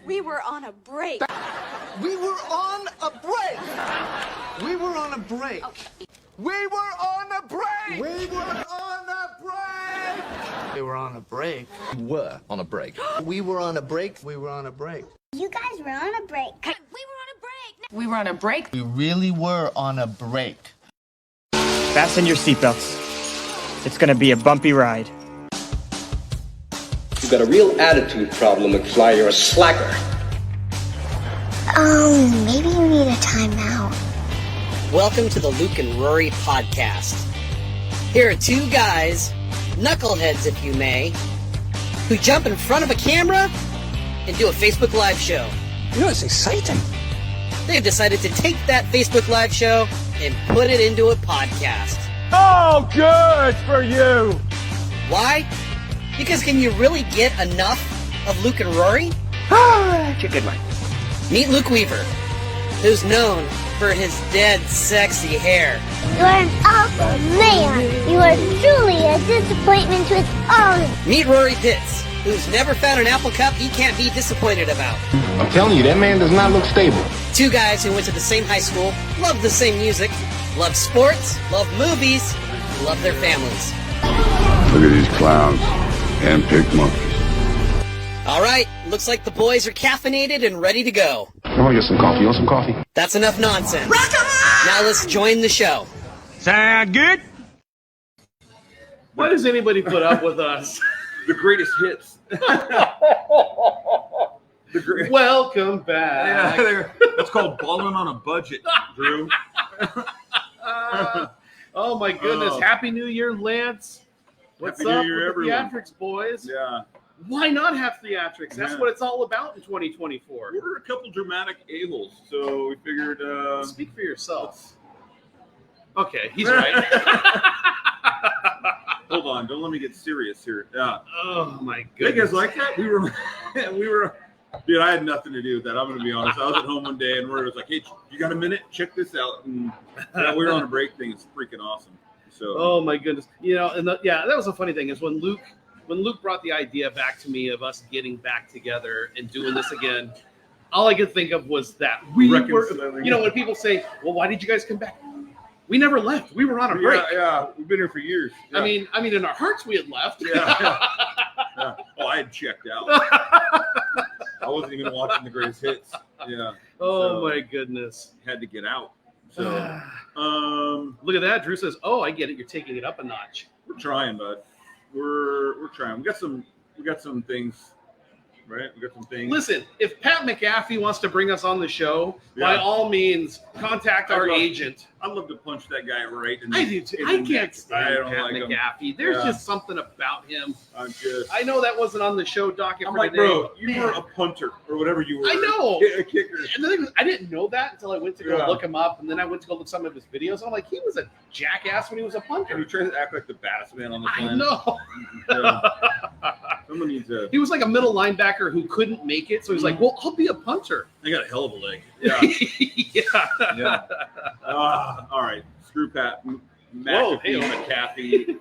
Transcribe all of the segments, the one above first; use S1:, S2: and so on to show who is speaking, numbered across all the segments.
S1: We were on a break.
S2: We were on a break. We were on a break.
S1: Okay.
S2: We were on a break. We were on a break. We were on a break.
S3: We were on a break.
S2: We were on a break. We were on a break.
S4: You guys were on a break.
S1: We were on a break.
S5: We were on a break.
S2: We really were on a break.
S6: Fasten your seatbelts. It's gonna be a bumpy ride.
S7: You've got a real attitude problem, McFly. You're a slacker.
S4: Maybe you need a timeout.
S8: Welcome to the Luke and Rory podcast. Here are two guys, knuckleheads if you may, who jump in front of a camera and do a Facebook Live show.
S3: You know, it's exciting.
S8: They've decided to take that Facebook Live show and put it into a podcast.
S6: Oh, good for you!
S8: Why? Because can you really get enough of Luke and Rory?
S6: That's a good one.
S8: Meet Luke Weaver, who's known for his dead sexy hair.
S4: You are an awful man. You are truly a disappointment to us all.
S8: Meet Rory Pitts, who's never found an apple cup he can't be disappointed about.
S9: I'm telling you, that man does not look stable.
S8: Two guys who went to the same high school, love the same music, love sports, love movies, love their families.
S9: Look at these clowns. Hand-picked monkeys.
S8: All right, looks like the boys are caffeinated and ready to go.
S9: I want to get some coffee. You want some coffee?
S8: That's enough nonsense. Now let's join the show.
S6: Sound good?
S10: Why does anybody put up with us?
S11: The greatest hits.
S10: Welcome back.
S11: Yeah, that's called balling on a budget, Drew.
S10: Oh my goodness!
S11: Oh.
S10: Happy New Year, Lance. What's
S11: Happy
S10: up
S11: New Year,
S10: with
S11: everyone.
S10: the theatrics, boys?
S11: Yeah.
S10: Why not have theatrics? That's
S11: Yeah.
S10: what it's all about in 2024.
S11: We're a couple dramatic a-holes, so we figured...
S10: Speak for yourself. Okay, he's right.
S11: Hold on, don't let me get serious here. Yeah.
S10: Oh my
S11: You
S10: goodness!
S11: guys like that? We were... Dude, I had nothing to do with that. I'm going to be honest. I was at home one day, and Rory was like, hey, you got a minute? Check this out. And we were on a break thing. It's freaking awesome. So.
S10: Oh my goodness! You know, and that was a funny thing is when Luke brought the idea back to me of us getting back together and doing this again, all I could think of was that we were. You know, when people say, "Well, why did you guys come back?" We never left. We were on a break.
S11: Yeah, we've been here for years. Yeah.
S10: I mean, in our hearts, we had left.
S11: Yeah. Oh, I had checked out. I wasn't even watching the greatest hits. Yeah.
S10: Oh my goodness!
S11: Had to get out. So,
S10: look at that. Drew says, "Oh, I get it. You're taking it up a notch."
S11: We're trying, bud. We're trying. We got some things, right? We got some things.
S10: Listen, if Pat McAfee wants to bring us on the show, by all means, contact our agent.
S11: I'd love to punch that guy right in the
S10: I do too. I can't stand Pat
S11: like
S10: McAfee. There's just something about him.
S11: I
S10: know that wasn't on the show docket for today.
S11: Bro, you were a punter or whatever you were.
S10: I know.
S11: A kicker.
S10: And the thing was, I didn't know that until I went to go look him up, and then I went to go look some of his videos. And I'm like, he was a jackass when he was a punter.
S11: And he tried to act like the baddest man on the planet.
S10: I know.
S11: Someone needs to.
S10: He was like a middle linebacker who couldn't make it, so he's like, "Well, I'll be a punter."
S11: I got a hell of a leg. Yeah. Yeah. All right. Screw Pat. McAfee.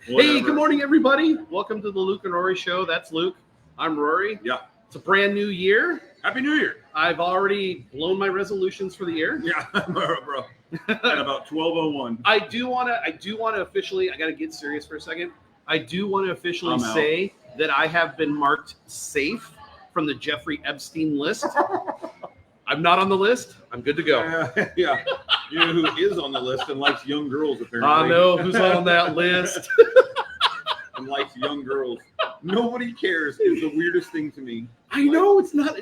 S10: Hey, good morning, everybody. Welcome to the Luke and Rory Show. That's Luke. I'm Rory.
S11: Yeah.
S10: It's a brand new year.
S11: Happy New Year.
S10: I've already blown my resolutions for the year.
S11: Yeah, bro. At about 12:01.
S10: I do want to officially, I got to get serious for a second. I do want to officially say that I have been marked safe from the Jeffrey Epstein list. I'm not on the list. I'm good to go.
S11: Yeah. You know who is on the list and likes young girls, apparently.
S10: I know who's on that list.
S11: And likes young girls. Nobody cares is the weirdest thing to me.
S10: I know it's not.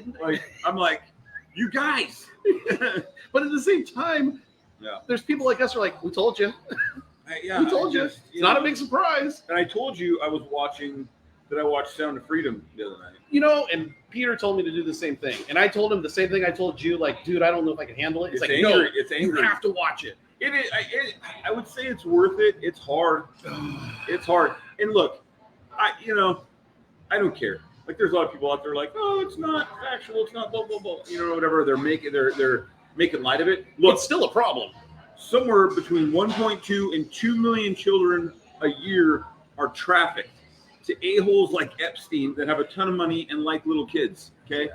S11: I'm like, you guys.
S10: But at the same time, there's people like us who are like, we told you. We told you. It's not a big surprise.
S11: And I told you I watched Sound of Freedom the other night.
S10: You know, and Peter told me to do the same thing. And I told him the same thing I told you, like, dude, I don't know if I can handle it. It's like,
S11: angry.
S10: No,
S11: it's angry.
S10: You have to watch it.
S11: It is. I would say it's worth it. It's hard. It's hard. And look, I don't care. Like, there's a lot of people out there like, oh, it's not factual. It's not blah, blah, blah. You know, whatever. They're making light of it. Look,
S10: it's still a problem.
S11: Somewhere between 1.2 and 2 million children a year are trafficked to a-holes like Epstein that have a ton of money and like little kids. Okay.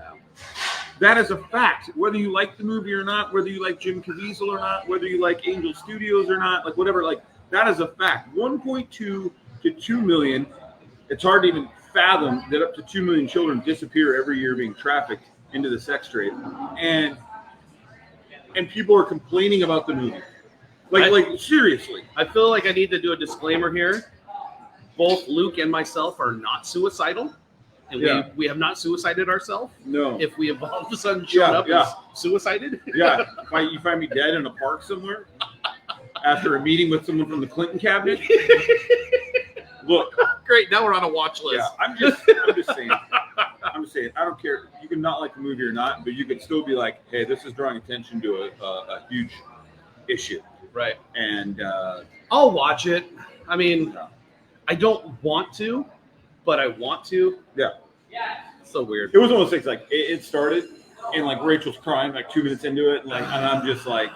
S11: That is a fact. Whether you like the movie or not, whether you like Jim Caviezel or not, whether you like Angel Studios or not, like whatever, like that is a fact. 1.2 to 2 million. It's hard to even fathom that up to 2 million children disappear every year being trafficked into the sex trade, and people are complaining about the movie. Like seriously.
S10: I feel like I need to do a disclaimer here. Both Luke and myself are not suicidal. And we have not suicided ourselves.
S11: No.
S10: If we have all of a sudden shown up as suicided.
S11: Yeah. If you find me dead in a park somewhere after a meeting with someone from the Clinton cabinet. Look.
S10: Great. Now we're on a watch list.
S11: Yeah. I'm just saying. I don't care. You can not like the movie or not, but you can still be like, hey, this is drawing attention to a huge issue.
S10: Right.
S11: And
S10: I'll watch it. I mean, I don't want to, but I want to.
S11: Yeah.
S10: So weird.
S11: It was one of those things, like it started and like Rachel's crying like 2 minutes into it, like, and I'm just like,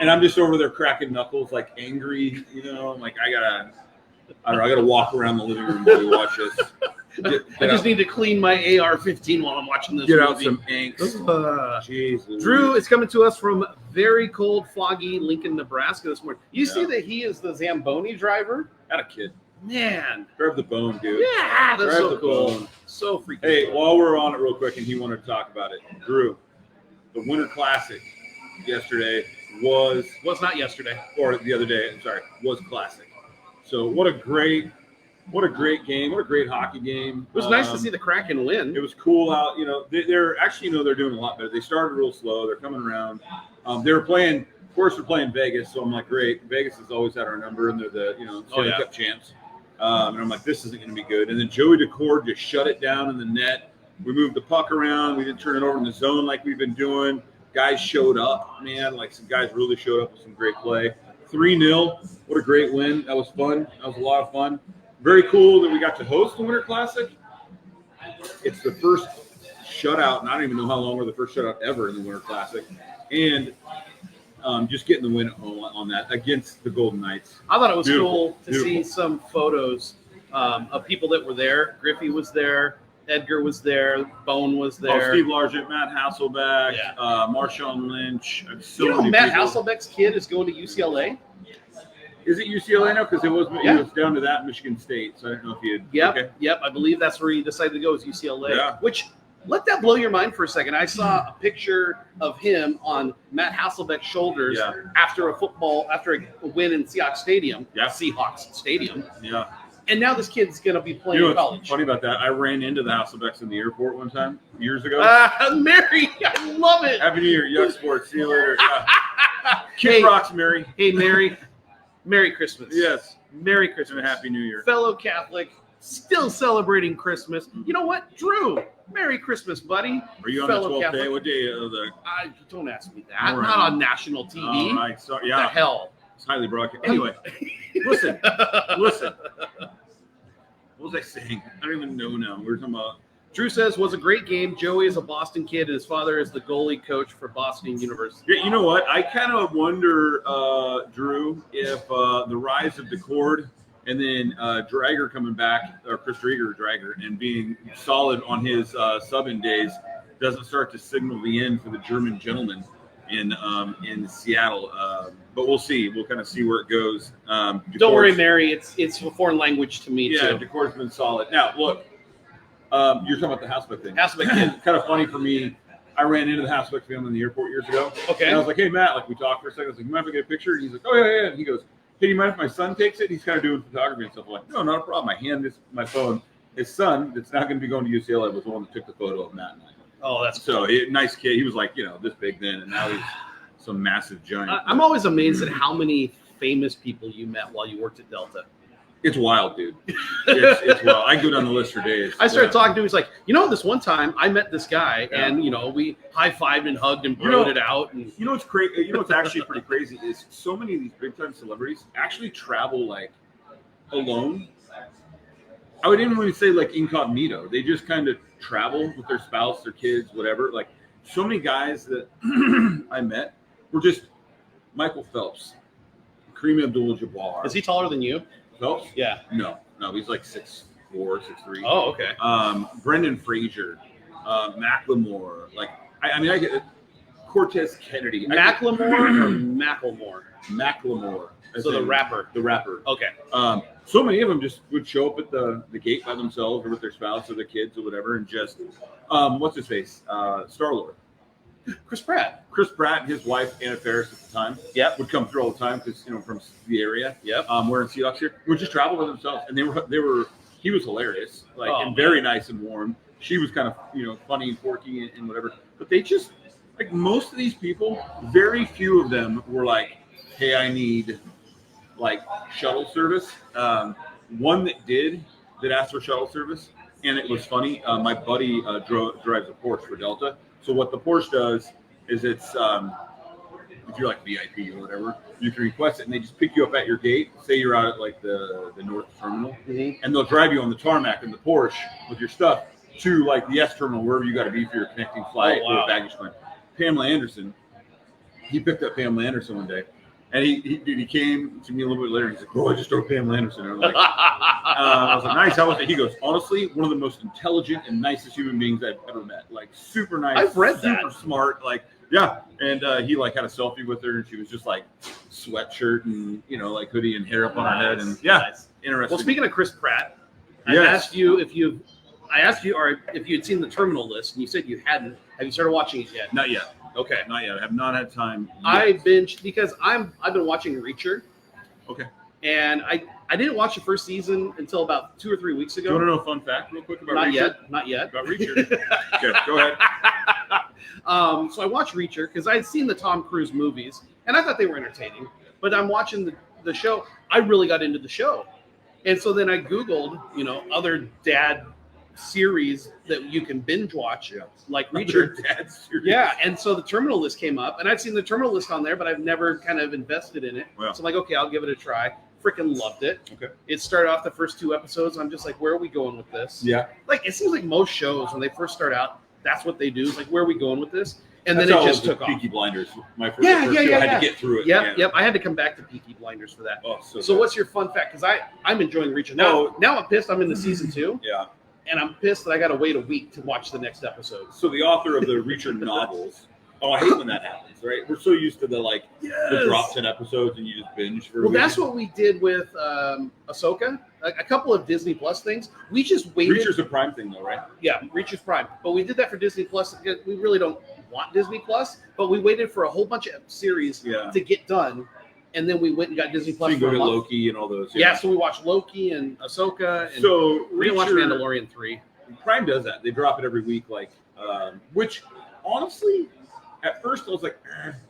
S11: and I'm just over there cracking knuckles, like angry, you know. I'm like, I gotta walk around the living room while we watch this.
S10: I just need to clean my AR-15 while I'm watching this.
S11: Get
S10: movie.
S11: out some angst. Jesus.
S10: Drew is coming to us from very cold, foggy Lincoln, Nebraska this morning. You see that he is the Zamboni driver?
S11: Got a kid.
S10: Man.
S11: Grab the bone, dude.
S10: Yeah, that's
S11: Grab
S10: so
S11: the
S10: cool.
S11: bone.
S10: So freaking
S11: Hey,
S10: cool.
S11: while we're on it real quick, and he wanted to talk about it, Drew, the Winter Classic yesterday was
S10: not yesterday.
S11: Or the other day, I'm sorry, was classic. So what a great game. What a great hockey game.
S10: It was nice to see the Kraken win.
S11: It was cool out. You know, they're actually, they're doing a lot better. They started real slow. They're coming around. They were playing, of course, they're playing Vegas. So I'm like, great. Vegas has always had our number, and they're the, Stanley Cup champs. And I'm like, this isn't going to be good. And then Joey Decord just shut it down in the net. We moved the puck around. We didn't turn it over in the zone like we've been doing. Guys showed up, man. Like some guys really showed up with some great play. 3-0. What a great win. That was fun. That was a lot of fun. Very cool that we got to host the Winter Classic. It's the first shutout, and I don't even know how long we're the first shutout ever in the Winter Classic. And just getting the win at home on that against the Golden Knights.
S10: I thought it was cool to see some photos of people that were there. Griffey was there. Edgar was there. Bone was there.
S11: Steve Largent, Matt Hasselbeck, Marshawn Lynch.
S10: Matt Hasselbeck's kid is going to UCLA?
S11: Is it UCLA now? Because it was down to that Michigan State. So I don't know if he had.
S10: Yep. I believe that's where he decided to go is UCLA.
S11: Yeah.
S10: Which, let that blow your mind for a second. I saw a picture of him on Matt Hasselbeck's shoulders after a win in Seahawks Stadium.
S11: Yeah.
S10: Seahawks Stadium.
S11: Yeah.
S10: And now this kid's going to be playing in college.
S11: What's funny about that? I ran into the Hasselbecks in the airport one time years ago.
S10: Mary, I love it.
S11: Happy New Year, Yuck Sports. See you later. Kid rocks, Mary.
S10: Hey, Mary. Merry Christmas.
S11: Yes.
S10: Merry Christmas.
S11: And Happy New Year.
S10: Fellow Catholic, still celebrating Christmas. You know what? Drew, Merry Christmas, buddy.
S11: Are you on
S10: Fellow
S11: the 12th
S10: Catholic.
S11: day? What day of the...
S10: Don't ask me that.
S11: All right.
S10: Not on national TV.
S11: All right. So,
S10: What the hell?
S11: It's highly broadcast. Anyway, listen. What was I saying? I don't even know now. We were talking about...
S10: Drew says, was a great game. Joey is a Boston kid, and his father is the goalie coach for Boston University.
S11: Yeah, you know what? I kind of wonder, Drew, if the rise of Decord and then Drager coming back, or Chris Drager, and being solid on his sub-in days doesn't start to signal the end for the German gentleman in Seattle. But we'll see. We'll kind of see where it goes.
S10: Don't worry, Mary. It's a foreign language to me,
S11: yeah,
S10: too.
S11: Decord's been solid. Now, look. You're talking about the Hasselbeck thing.
S10: Hasselbeck kid.
S11: Kind of funny for me. I ran into the Hasselbeck family in the airport years ago.
S10: Okay.
S11: And I was like, hey, Matt, like we talked for a second. I was like, you mind if I get a picture? And he's like, oh, yeah. And he goes, hey, do you mind if my son takes it? And he's kind of doing photography and stuff. I'm like, no, not a problem. I hand my phone. His son, that's not going to be going to UCLA, was the one that took the photo of Matt and I.
S10: Oh, that's
S11: cool. So nice kid. He was like, this big then, and now he's some massive giant.
S10: I'm always amazed at how many famous people you met while you worked at Delta.
S11: It's wild, dude. It's wild. I go down the list for days.
S10: I started talking to him. He's like, this one time I met this guy, and we high-fived and hugged and broed it out. And
S11: what's crazy? What's actually pretty crazy is so many of these big-time celebrities actually travel like alone. I would even really say like incognito. They just kind of travel with their spouse, their kids, whatever. Like so many guys that I met were just Michael Phelps, Kareem Abdul-Jabbar.
S10: Is he taller than you?
S11: Phelps?
S10: Yeah.
S11: No, he's like 6'1", 6'4", 6'3".
S10: Oh, okay.
S11: Brendan Fraser, Macklemore. Like, I mean, I get it. Cortez Kennedy.
S10: Macklemore or Macklemore?
S11: Macklemore.
S10: So the rapper.
S11: The rapper.
S10: Okay.
S11: So many of them just would show up at the gate by themselves or with their spouse or their kids or whatever, and just what's his face? Star-Lord.
S10: Chris Pratt.
S11: Chris Pratt and his wife Anna Faris at the time.
S10: Yep.
S11: Would come through all the time because from the area.
S10: Yep.
S11: Wearing Seahawks here. Would just travel by themselves, and they were. He was hilarious, and very nice and warm. She was kind of funny and quirky and whatever. But they just like most of these people. Very few of them were like, "Hey, I need like shuttle service." One that asked for shuttle service, and it was funny. My buddy drives a Porsche for Delta. So what the Porsche does is it's if you're like VIP or whatever, you can request it, and they just pick you up at your gate. Say you're out at like the North Terminal, and they'll drive you on the tarmac in the Porsche with your stuff to like the S Terminal, wherever you got to be for your connecting flight or baggage claim. Pamela Anderson, he picked up Pamela Anderson one day. And he came to me a little bit later. He's like, "Oh, I just drove Pamela Anderson." And I'm like, I was like, "Nice, how was it?" He goes, "Honestly, one of the most intelligent and nicest human beings I've ever met. Like, super nice.
S10: I've read
S11: super smart. Like, yeah." And he like had a selfie with her, and she was just like sweatshirt and like hoodie and hair up on her head, and interesting.
S10: Well, speaking of Chris Pratt,
S11: Yes.
S10: I asked you if you had seen the Terminal List, and you said you hadn't. Have you started watching it yet?
S11: Not yet.
S10: Okay.
S11: Not yet. I have not had time yet.
S10: I binged because I've been watching Reacher.
S11: Okay.
S10: And I didn't watch the first season until about 2 or 3 weeks ago.
S11: Do you want to know a fun fact real quick about Reacher?
S10: Not yet.
S11: About Reacher. Okay, go ahead.
S10: So I watched Reacher because I had seen the Tom Cruise movies, and I thought they were entertaining. But I'm watching the show. I really got into the show. And so then I Googled, other dad series that you can binge watch, like Reacher.
S11: Dad series.
S10: Yeah, and so the Terminal List came up, and I'd seen the Terminal List on there, but I've never kind of invested in it.
S11: Wow.
S10: So I'm like, okay, I'll give it a try. Freaking loved it.
S11: Okay.
S10: It started off the first 2 episodes. I'm just like, where are we going with this?
S11: Yeah.
S10: Like, it seems like most shows, when they first start out, that's what they do. It's like, where are we going with this? And
S11: That's
S10: then
S11: how
S10: it just
S11: was
S10: took off.
S11: Peaky Blinders. My first show, I had to get through it.
S10: Yep. I had to come back to Peaky Blinders for that.
S11: Oh,
S10: so
S11: good.
S10: what's your fun fact? Because I'm enjoying Reacher. Now I'm pissed. I'm in the season 2.
S11: Yeah.
S10: And I'm pissed that I got to wait a week to watch the next episode.
S11: So the author of the Reacher novels. Oh, I hate when that happens, right? We're so used to the drop 10 episodes and you just binge for a week.
S10: That's what we did with Ahsoka. A couple of Disney Plus things. We just waited.
S11: Reacher's a Prime thing, though, right?
S10: Yeah, Reacher's Prime. But we did that for Disney Plus. We really don't want Disney Plus, but we waited for a whole bunch of series to get done. And then we went and got Disney Plus.
S11: So you go to Loki and all those.
S10: Yeah, so we watched Loki and Ahsoka. And
S11: so
S10: we didn't watch Mandalorian 3.
S11: Prime does that. They drop it every week, which honestly, at first I was like,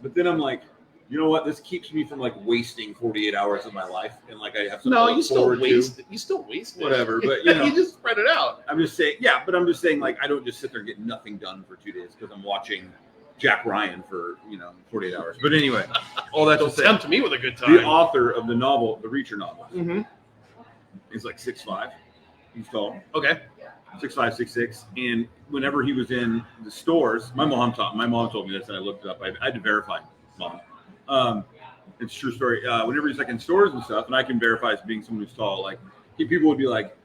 S11: but then I'm like, you know what? This keeps me from wasting 48 hours of my life, and I have something.
S10: No,
S11: to look
S10: you still
S11: forward
S10: waste
S11: to.
S10: it. You still waste it.
S11: Whatever, but
S10: you just spread it out.
S11: I'm just saying, but I'm just saying, I don't just sit there and get nothing done for 2 days because I'm watching Jack Ryan for 48 hours. But anyway, all that to say,
S10: tempt me with a good time.
S11: The author of the novel, the Reacher novel, is 6'5". He's tall.
S10: Okay.
S11: 6'5", 6'6", and whenever he was in the stores, my mom told me this, and I looked it up. I had to verify, Mom. It's a true story. Whenever he's in stores and stuff, and I can verify as being someone who's tall, people would be like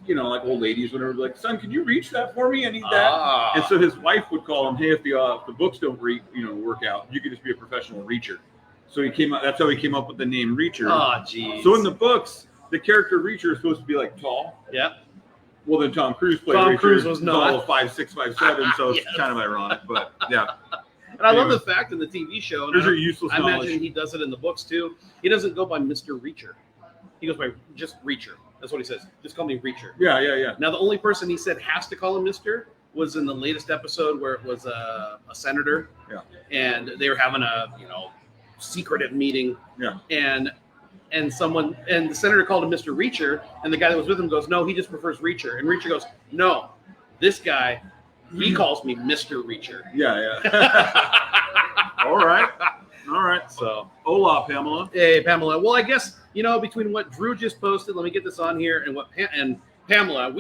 S11: old ladies, whenever, son, could you reach that for me? I need that. And so his wife would call him, hey, if the books don't work out, you could just be a professional reacher. So that's how he came up with the name Reacher.
S10: Oh, geez.
S11: So in the books, the character Reacher is supposed to be tall.
S10: Yeah.
S11: Well, then Tom Cruise played
S10: Tom
S11: Reacher.
S10: Cruise was not.
S11: 5'6", 5'7", so it's kind of ironic, but yeah.
S10: And I love the fact in the TV show.
S11: There's your useless
S10: I
S11: knowledge.
S10: imagine he does it in the books too. He doesn't go by Mr. Reacher. He goes by just Reacher. That's what he says. Just call me Reacher.
S11: Yeah.
S10: Now, the only person he said has to call him Mr. was in the latest episode where it was a senator.
S11: Yeah.
S10: And they were having a secretive meeting.
S11: Yeah.
S10: And the senator called him Mr. Reacher, and the guy that was with him goes, no, he just prefers Reacher. And Reacher goes, no, this guy, he calls me Mr. Reacher.
S11: Yeah. All right. So, hola, Pamela.
S10: Hey, Pamela. Well, I guess, between what Drew just posted, let me get this on here, and what Pamela,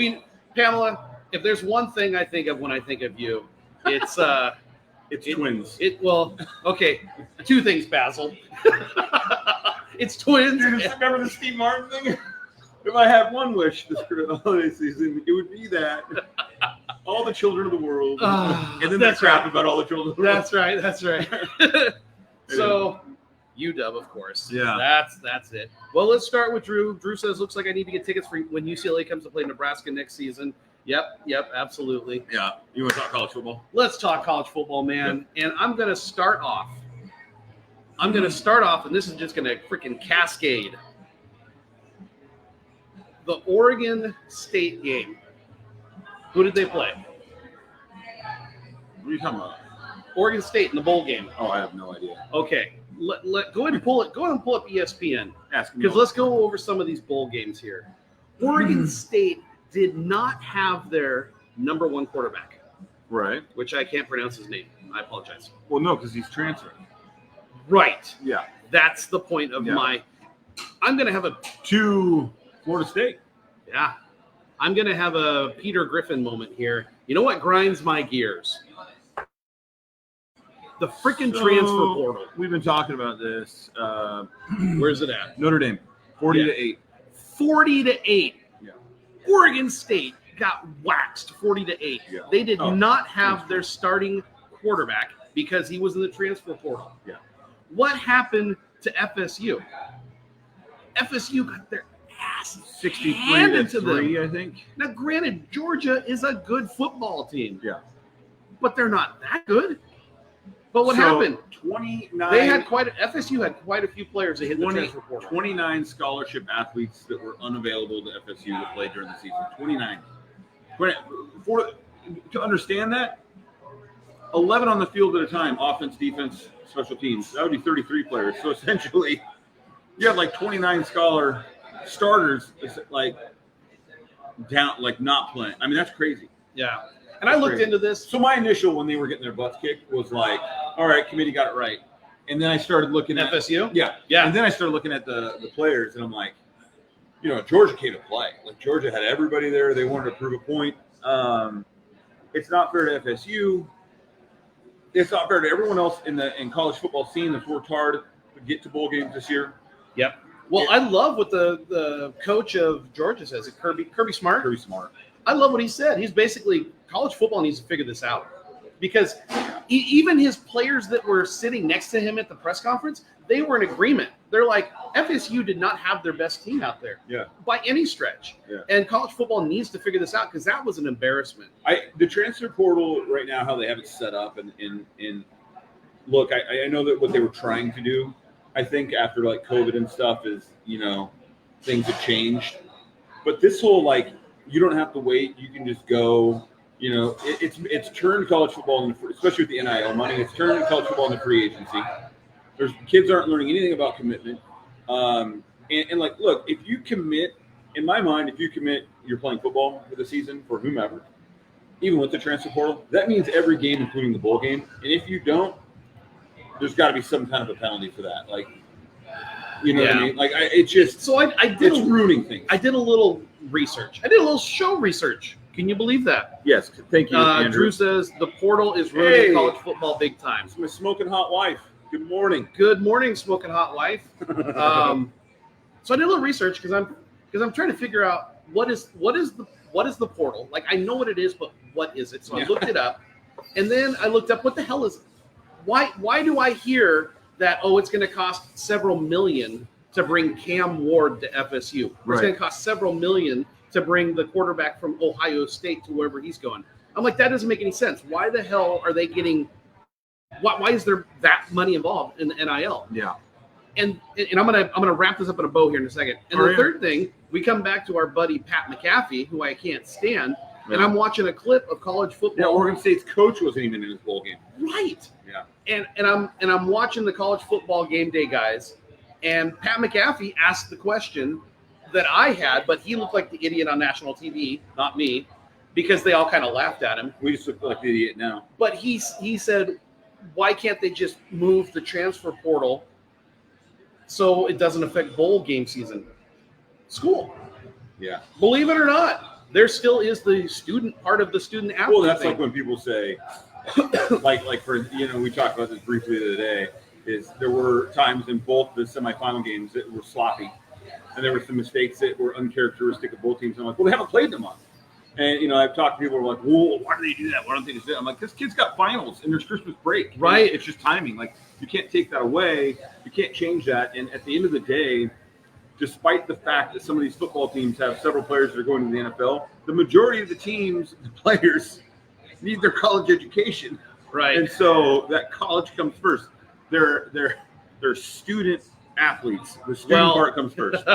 S10: if there's one thing I think of when I think of you, it's
S11: twins.
S10: Okay, 2 things, Basil. It's twins.
S11: Dude, remember the Steve Martin thing? if I had one wish this holiday season, it would be that all the children of the world, and then
S10: that's
S11: the crap
S10: right.
S11: about all the children of the world.
S10: That's right. That's right. So, UW, of course.
S11: Yeah.
S10: That's it. Well, let's start with Drew. Drew says, looks like I need to get tickets for when UCLA comes to play Nebraska next season. Yep, absolutely.
S11: Yeah. You want to talk college football?
S10: Let's talk college football, man. And I'm going to start off. And this is just going to freaking cascade. The Oregon State game. Who did they play?
S11: What are you talking about?
S10: Oregon State in the bowl game.
S11: Oh, I have no idea.
S10: Okay. Go ahead and pull it. Go ahead and pull up ESPN.
S11: Ask me.
S10: Because let's go over some of these bowl games here. Oregon State did not have their number one quarterback,
S11: Right.
S10: which I can't pronounce his name. I apologize.
S11: Well, no, because he's transferring.
S10: Right.
S11: Yeah.
S10: That's the point of my. I'm going to have
S11: to Florida State.
S10: Yeah. I'm going to have a Peter Griffin moment here. You know what grinds my gears? The freaking transfer portal.
S11: We've been talking about this.
S10: Where's it at?
S11: Notre Dame, 40-8.
S10: 40-8.
S11: Yeah.
S10: Oregon State got waxed 40-8.
S11: Yeah.
S10: They did not have their starting quarterback because he was in the transfer portal.
S11: Yeah.
S10: What happened to FSU? FSU got their ass handed to them.
S11: I think.
S10: Now, granted, Georgia is a good football team.
S11: Yeah.
S10: But they're not that good. But what
S11: So,
S10: happened?
S11: 29.
S10: They had FSU had quite a few players that hit the transfer portal.
S11: 29 scholarship athletes that were unavailable to FSU to play during the season. 29. To understand that, 11 on the field at a time, offense, defense, special teams. That would be 33 players. So essentially, you have like 29 scholar starters, like not playing. I mean, that's crazy.
S10: Yeah. And I looked into this.
S11: So my initial, when they were getting their butts kicked, was like, all right, committee got it right. And then I started looking at
S10: FSU?
S11: Yeah. And then I started looking at the players, and I'm like, Georgia came to play. Like, Georgia had everybody there. They wanted to prove a point. It's not fair to FSU. It's not fair to everyone else in college football scene that's worked hard to get to bowl games this year.
S10: Yep. Well, I love what the coach of Georgia says. Kirby Smart.
S11: Kirby Smart.
S10: I love what he said. He's basically college football needs to figure this out because even his players that were sitting next to him at the press conference, they were in agreement. They're like, FSU did not have their best team out there by any stretch.
S11: Yeah.
S10: And college football needs to figure this out because that was an embarrassment.
S11: The transfer portal right now, how they have it set up, and look, I know that what they were trying to do, I think after like COVID and stuff is, things have changed. But this whole you don't have to wait. You can just go. It's turned college football, especially with the NIL money. It's turned college football into free agency. Kids aren't learning anything about commitment. And look, if you commit, in my mind, if you commit, you're playing football for the season for whomever, even with the transfer portal, that means every game, including the bowl game. And if you don't, there's got to be some kind of a penalty for that. You know what I mean? It's just it's ruining things.
S10: I did a little research. I did a little show research. Can you believe that?
S11: Yes. Thank you, Andrew.
S10: Drew says the portal is ruining college football big time.
S11: It's my smoking hot wife. Good morning.
S10: Good morning, smoking hot wife. So I did a little research because I'm trying to figure out what is the portal. Like, I know what it is, but what is it? So I looked it up, and then I looked up what the hell is it? Why do I hear that, it's going to cost several million to bring Cam Ward to FSU? Or it's going to cost several million to bring the quarterback from Ohio State to wherever he's going. I'm like, that doesn't make any sense. Why the hell are they getting – why is there that money involved in the NIL?
S11: Yeah.
S10: And I'm gonna wrap this up in a bow here in a second. And the third thing, we come back to our buddy Pat McAfee, who I can't stand, and I'm watching a clip of college football.
S11: Yeah, Oregon State's coach wasn't even in his bowl game.
S10: Right.
S11: Yeah.
S10: And I'm watching the college football game day guys, and Pat McAfee asked the question that I had, but he looked like the idiot on national TV, not me, because they all kind of laughed at him.
S11: We just look like the idiot now.
S10: But he said, why can't they just move the transfer portal so it doesn't affect bowl game season? School.
S11: Yeah.
S10: Believe it or not, there still is the student part of the student athlete.
S11: Well, that's
S10: thing.
S11: like when people say, like for we talked about this briefly the other day. Is there were times in both the semifinal games that were sloppy, and there were some mistakes that were uncharacteristic of both teams. I'm like, well, they haven't played them on. And, I've talked to people who are like, well, why do they do that? Why don't they just do that? I'm like, this kid's got finals and there's Christmas break.
S10: Right.
S11: It's just timing. Like, you can't take that away. You can't change that. And at the end of the day, despite the fact that some of these football teams have several players that are going to the NFL, the majority of the teams, the players, need their college education.
S10: Right.
S11: And so that college comes first. They're student athletes. The student part comes first.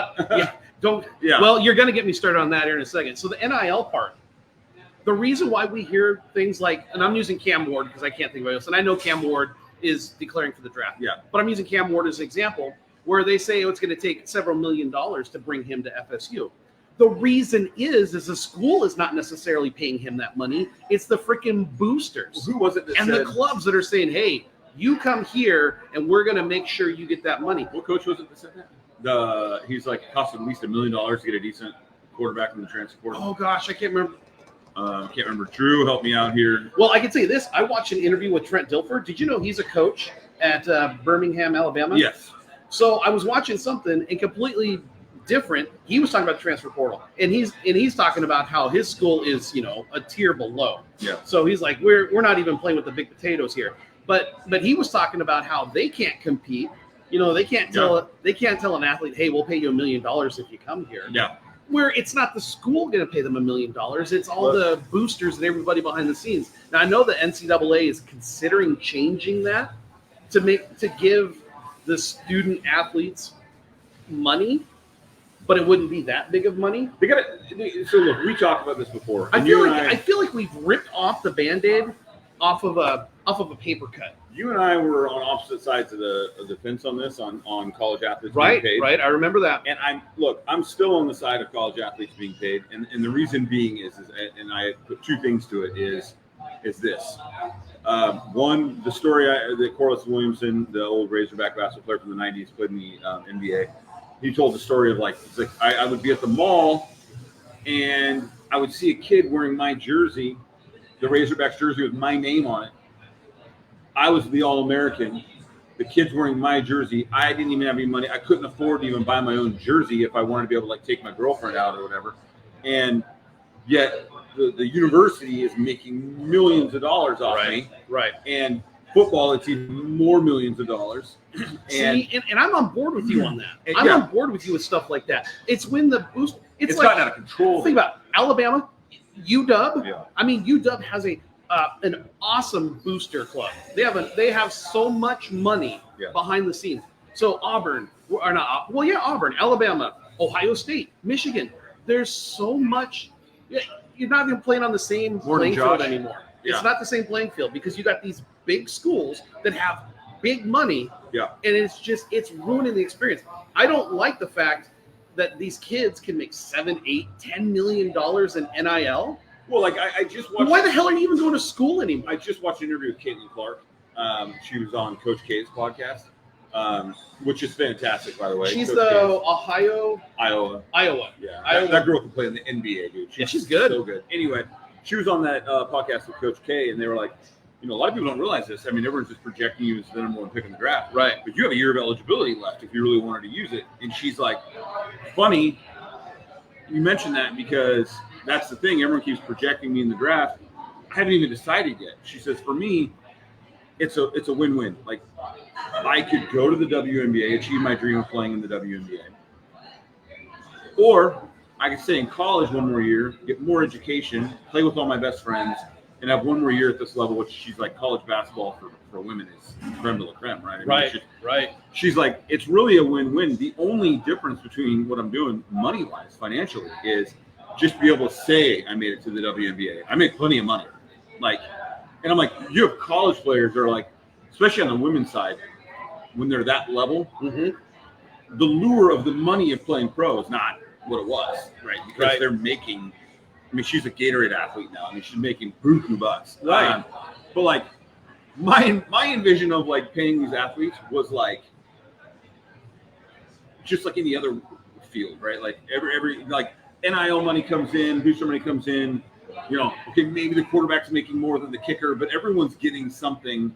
S10: Well, you're going to get me started on that here in a second. So the NIL part, the reason why we hear things like, and I'm using Cam Ward because I can't think of it else, and I know Cam Ward is declaring for the draft.
S11: Yeah.
S10: But I'm using Cam Ward as an example where they say it's going to take several $1 million to bring him to FSU. The reason is the school is not necessarily paying him that money. It's the freaking boosters.
S11: Who was it that
S10: and
S11: said,
S10: the clubs that are saying, hey, you come here and we're going to make sure you get that money.
S11: What coach was it that said that? He's like, it cost at least $1 million to get a decent quarterback from the transfer portal.
S10: Oh, gosh, I can't remember.
S11: Drew, help me out here.
S10: Well, I can tell you this. I watched an interview with Trent Dilfer. Did you know he's a coach at Birmingham, Alabama?
S11: Yes.
S10: So I was watching something and completely different. He was talking about the transfer portal, and he's talking about how his school is, a tier below.
S11: Yeah.
S10: So he's like, we're not even playing with the big potatoes here. But he was talking about how they can't compete. They can't tell an athlete, hey, we'll pay you $1 million if you come here.
S11: Yeah.
S10: Where it's not the school going to pay them $1 million. It's all the boosters and everybody behind the scenes. Now I know the NCAA is considering changing that to give the student athletes money, but it wouldn't be that big of money.
S11: They got it. So look, we talked about this before.
S10: I feel like we've ripped off the Band-Aid off of a paper cut.
S11: You and I were on opposite sides of the fence on this, on college athletes being paid.
S10: Right. I remember that.
S11: And I'm still on the side of college athletes being paid, and the reason being is and I put two things to it is this. One, the story that Corliss Williamson, the old Razorback basketball player from the 90s, played in the NBA. He told the story of I would be at the mall and I would see a kid wearing my jersey, the Razorbacks jersey with my name on it. I was the All-American. The kid's wearing my jersey. I didn't even have any money. I couldn't afford to even buy my own jersey if I wanted to be able to take my girlfriend out or whatever. And yet the university is making millions of dollars off me.
S10: Right.
S11: And football, it's even more millions of dollars.
S10: And I'm on board with you on that. I'm on board with you with stuff like that. It's when the boost. It's like,
S11: gotten out of control.
S10: Think about it. Alabama, UW.
S11: Yeah.
S10: I mean, UW has an awesome booster club. They have so much money behind the scenes. So Auburn, Auburn, Alabama, Ohio State, Michigan. There's so much. You're not even playing on the same playing field anymore.
S11: Yeah.
S10: It's not the same playing field because you got these big schools that have big money.
S11: Yeah.
S10: And it's ruining the experience. I don't like the fact that these kids can make $7, $8, $10 million in NIL.
S11: Well, I just watched.
S10: Why the hell are you even going to school anymore?
S11: I just watched an interview with Caitlin Clark. She was on Coach K's podcast, which is fantastic, by the way.
S10: She's
S11: Coach
S10: Iowa.
S11: Yeah,
S10: Iowa.
S11: That girl can play in the NBA, dude.
S10: She's good.
S11: So good. Anyway, she was on that podcast with Coach K, and they were like, a lot of people don't realize this. I mean, everyone's just projecting you as the number one pick in the draft.
S10: Right.
S11: But you have a year of eligibility left if you really wanted to use it. And she's like, funny, you mentioned that because that's the thing. Everyone keeps projecting me in the draft. I haven't even decided yet. She says, for me, it's a win-win. Like, I could go to the WNBA, achieve my dream of playing in the WNBA. Or I could stay in college one more year, get more education, play with all my best friends, and have one more year at this level, which she's like college basketball for women is creme de la creme, right? I mean,
S10: Right.
S11: She's like, it's really a win-win. The only difference between what I'm doing money-wise, financially, is just be able to say I made it to the WNBA. I make plenty of money. And I'm like, you have college players that are like, especially on the women's side, when they're that level, the lure of the money of playing pro is not what it was, right? Because they're making, I mean, she's a Gatorade athlete now. I mean, she's making buku bucks.
S10: Right.
S11: But like, my envision of like paying these athletes was like, just like any other field, right? Like every like NIL money comes in, booster money comes in. Okay, maybe the quarterback's making more than the kicker, but everyone's getting something.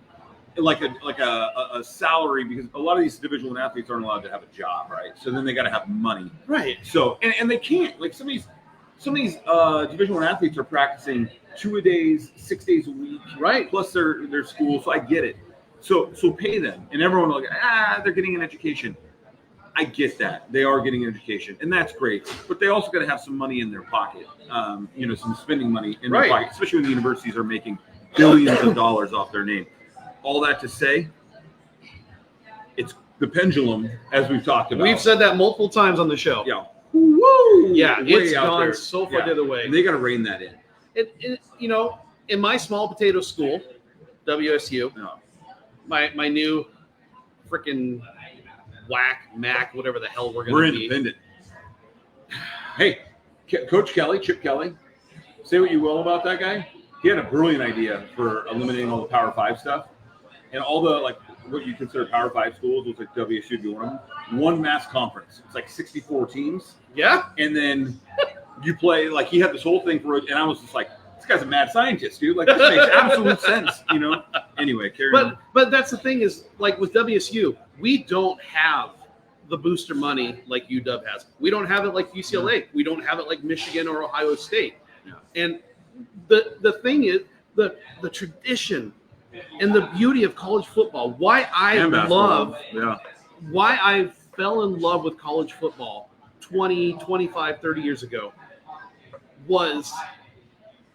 S11: like a salary, because a lot of these Division I athletes aren't allowed to have a job, right? So then they got to have money,
S10: right?
S11: So and they can't. Like some of these Division I athletes are practicing 2-a-days, 6 days a week,
S10: right?
S11: Plus their school. So I get it. So pay them, and everyone will they're getting an education. I get that. They are getting an education, and that's great. But they also got to have some money in their pocket, some spending money in their pocket, especially when the universities are making billions of dollars off their name. All that to say, it's the pendulum, as we've talked about.
S10: We've said that multiple times on the show.
S11: Yeah. Woo!
S10: Yeah, it's gone
S11: there.
S10: so far the other way.
S11: And they got to rein that in.
S10: In my small potato school, WSU, my new freaking Mac, whatever the hell we're going to be.
S11: We're independent. Hey, Coach Kelly, Chip Kelly, say what you will about that guy. He had a brilliant idea for eliminating all the Power 5 stuff. And all the, what you consider Power 5 schools, looks like WSU would be one of them. One mass conference. It's like 64 teams.
S10: Yeah.
S11: And then you play, he had this whole thing for it. And I was just like, this guy's a mad scientist, dude. This makes absolute sense, Anyway, carry on.
S10: But that's the thing is, with WSU, we don't have the booster money like UW has. We don't have it like UCLA. We don't have it like Michigan or Ohio State.
S11: Yeah.
S10: And the thing is, the tradition and the beauty of college football, why I fell in love with college football 20, 25, 30 years ago was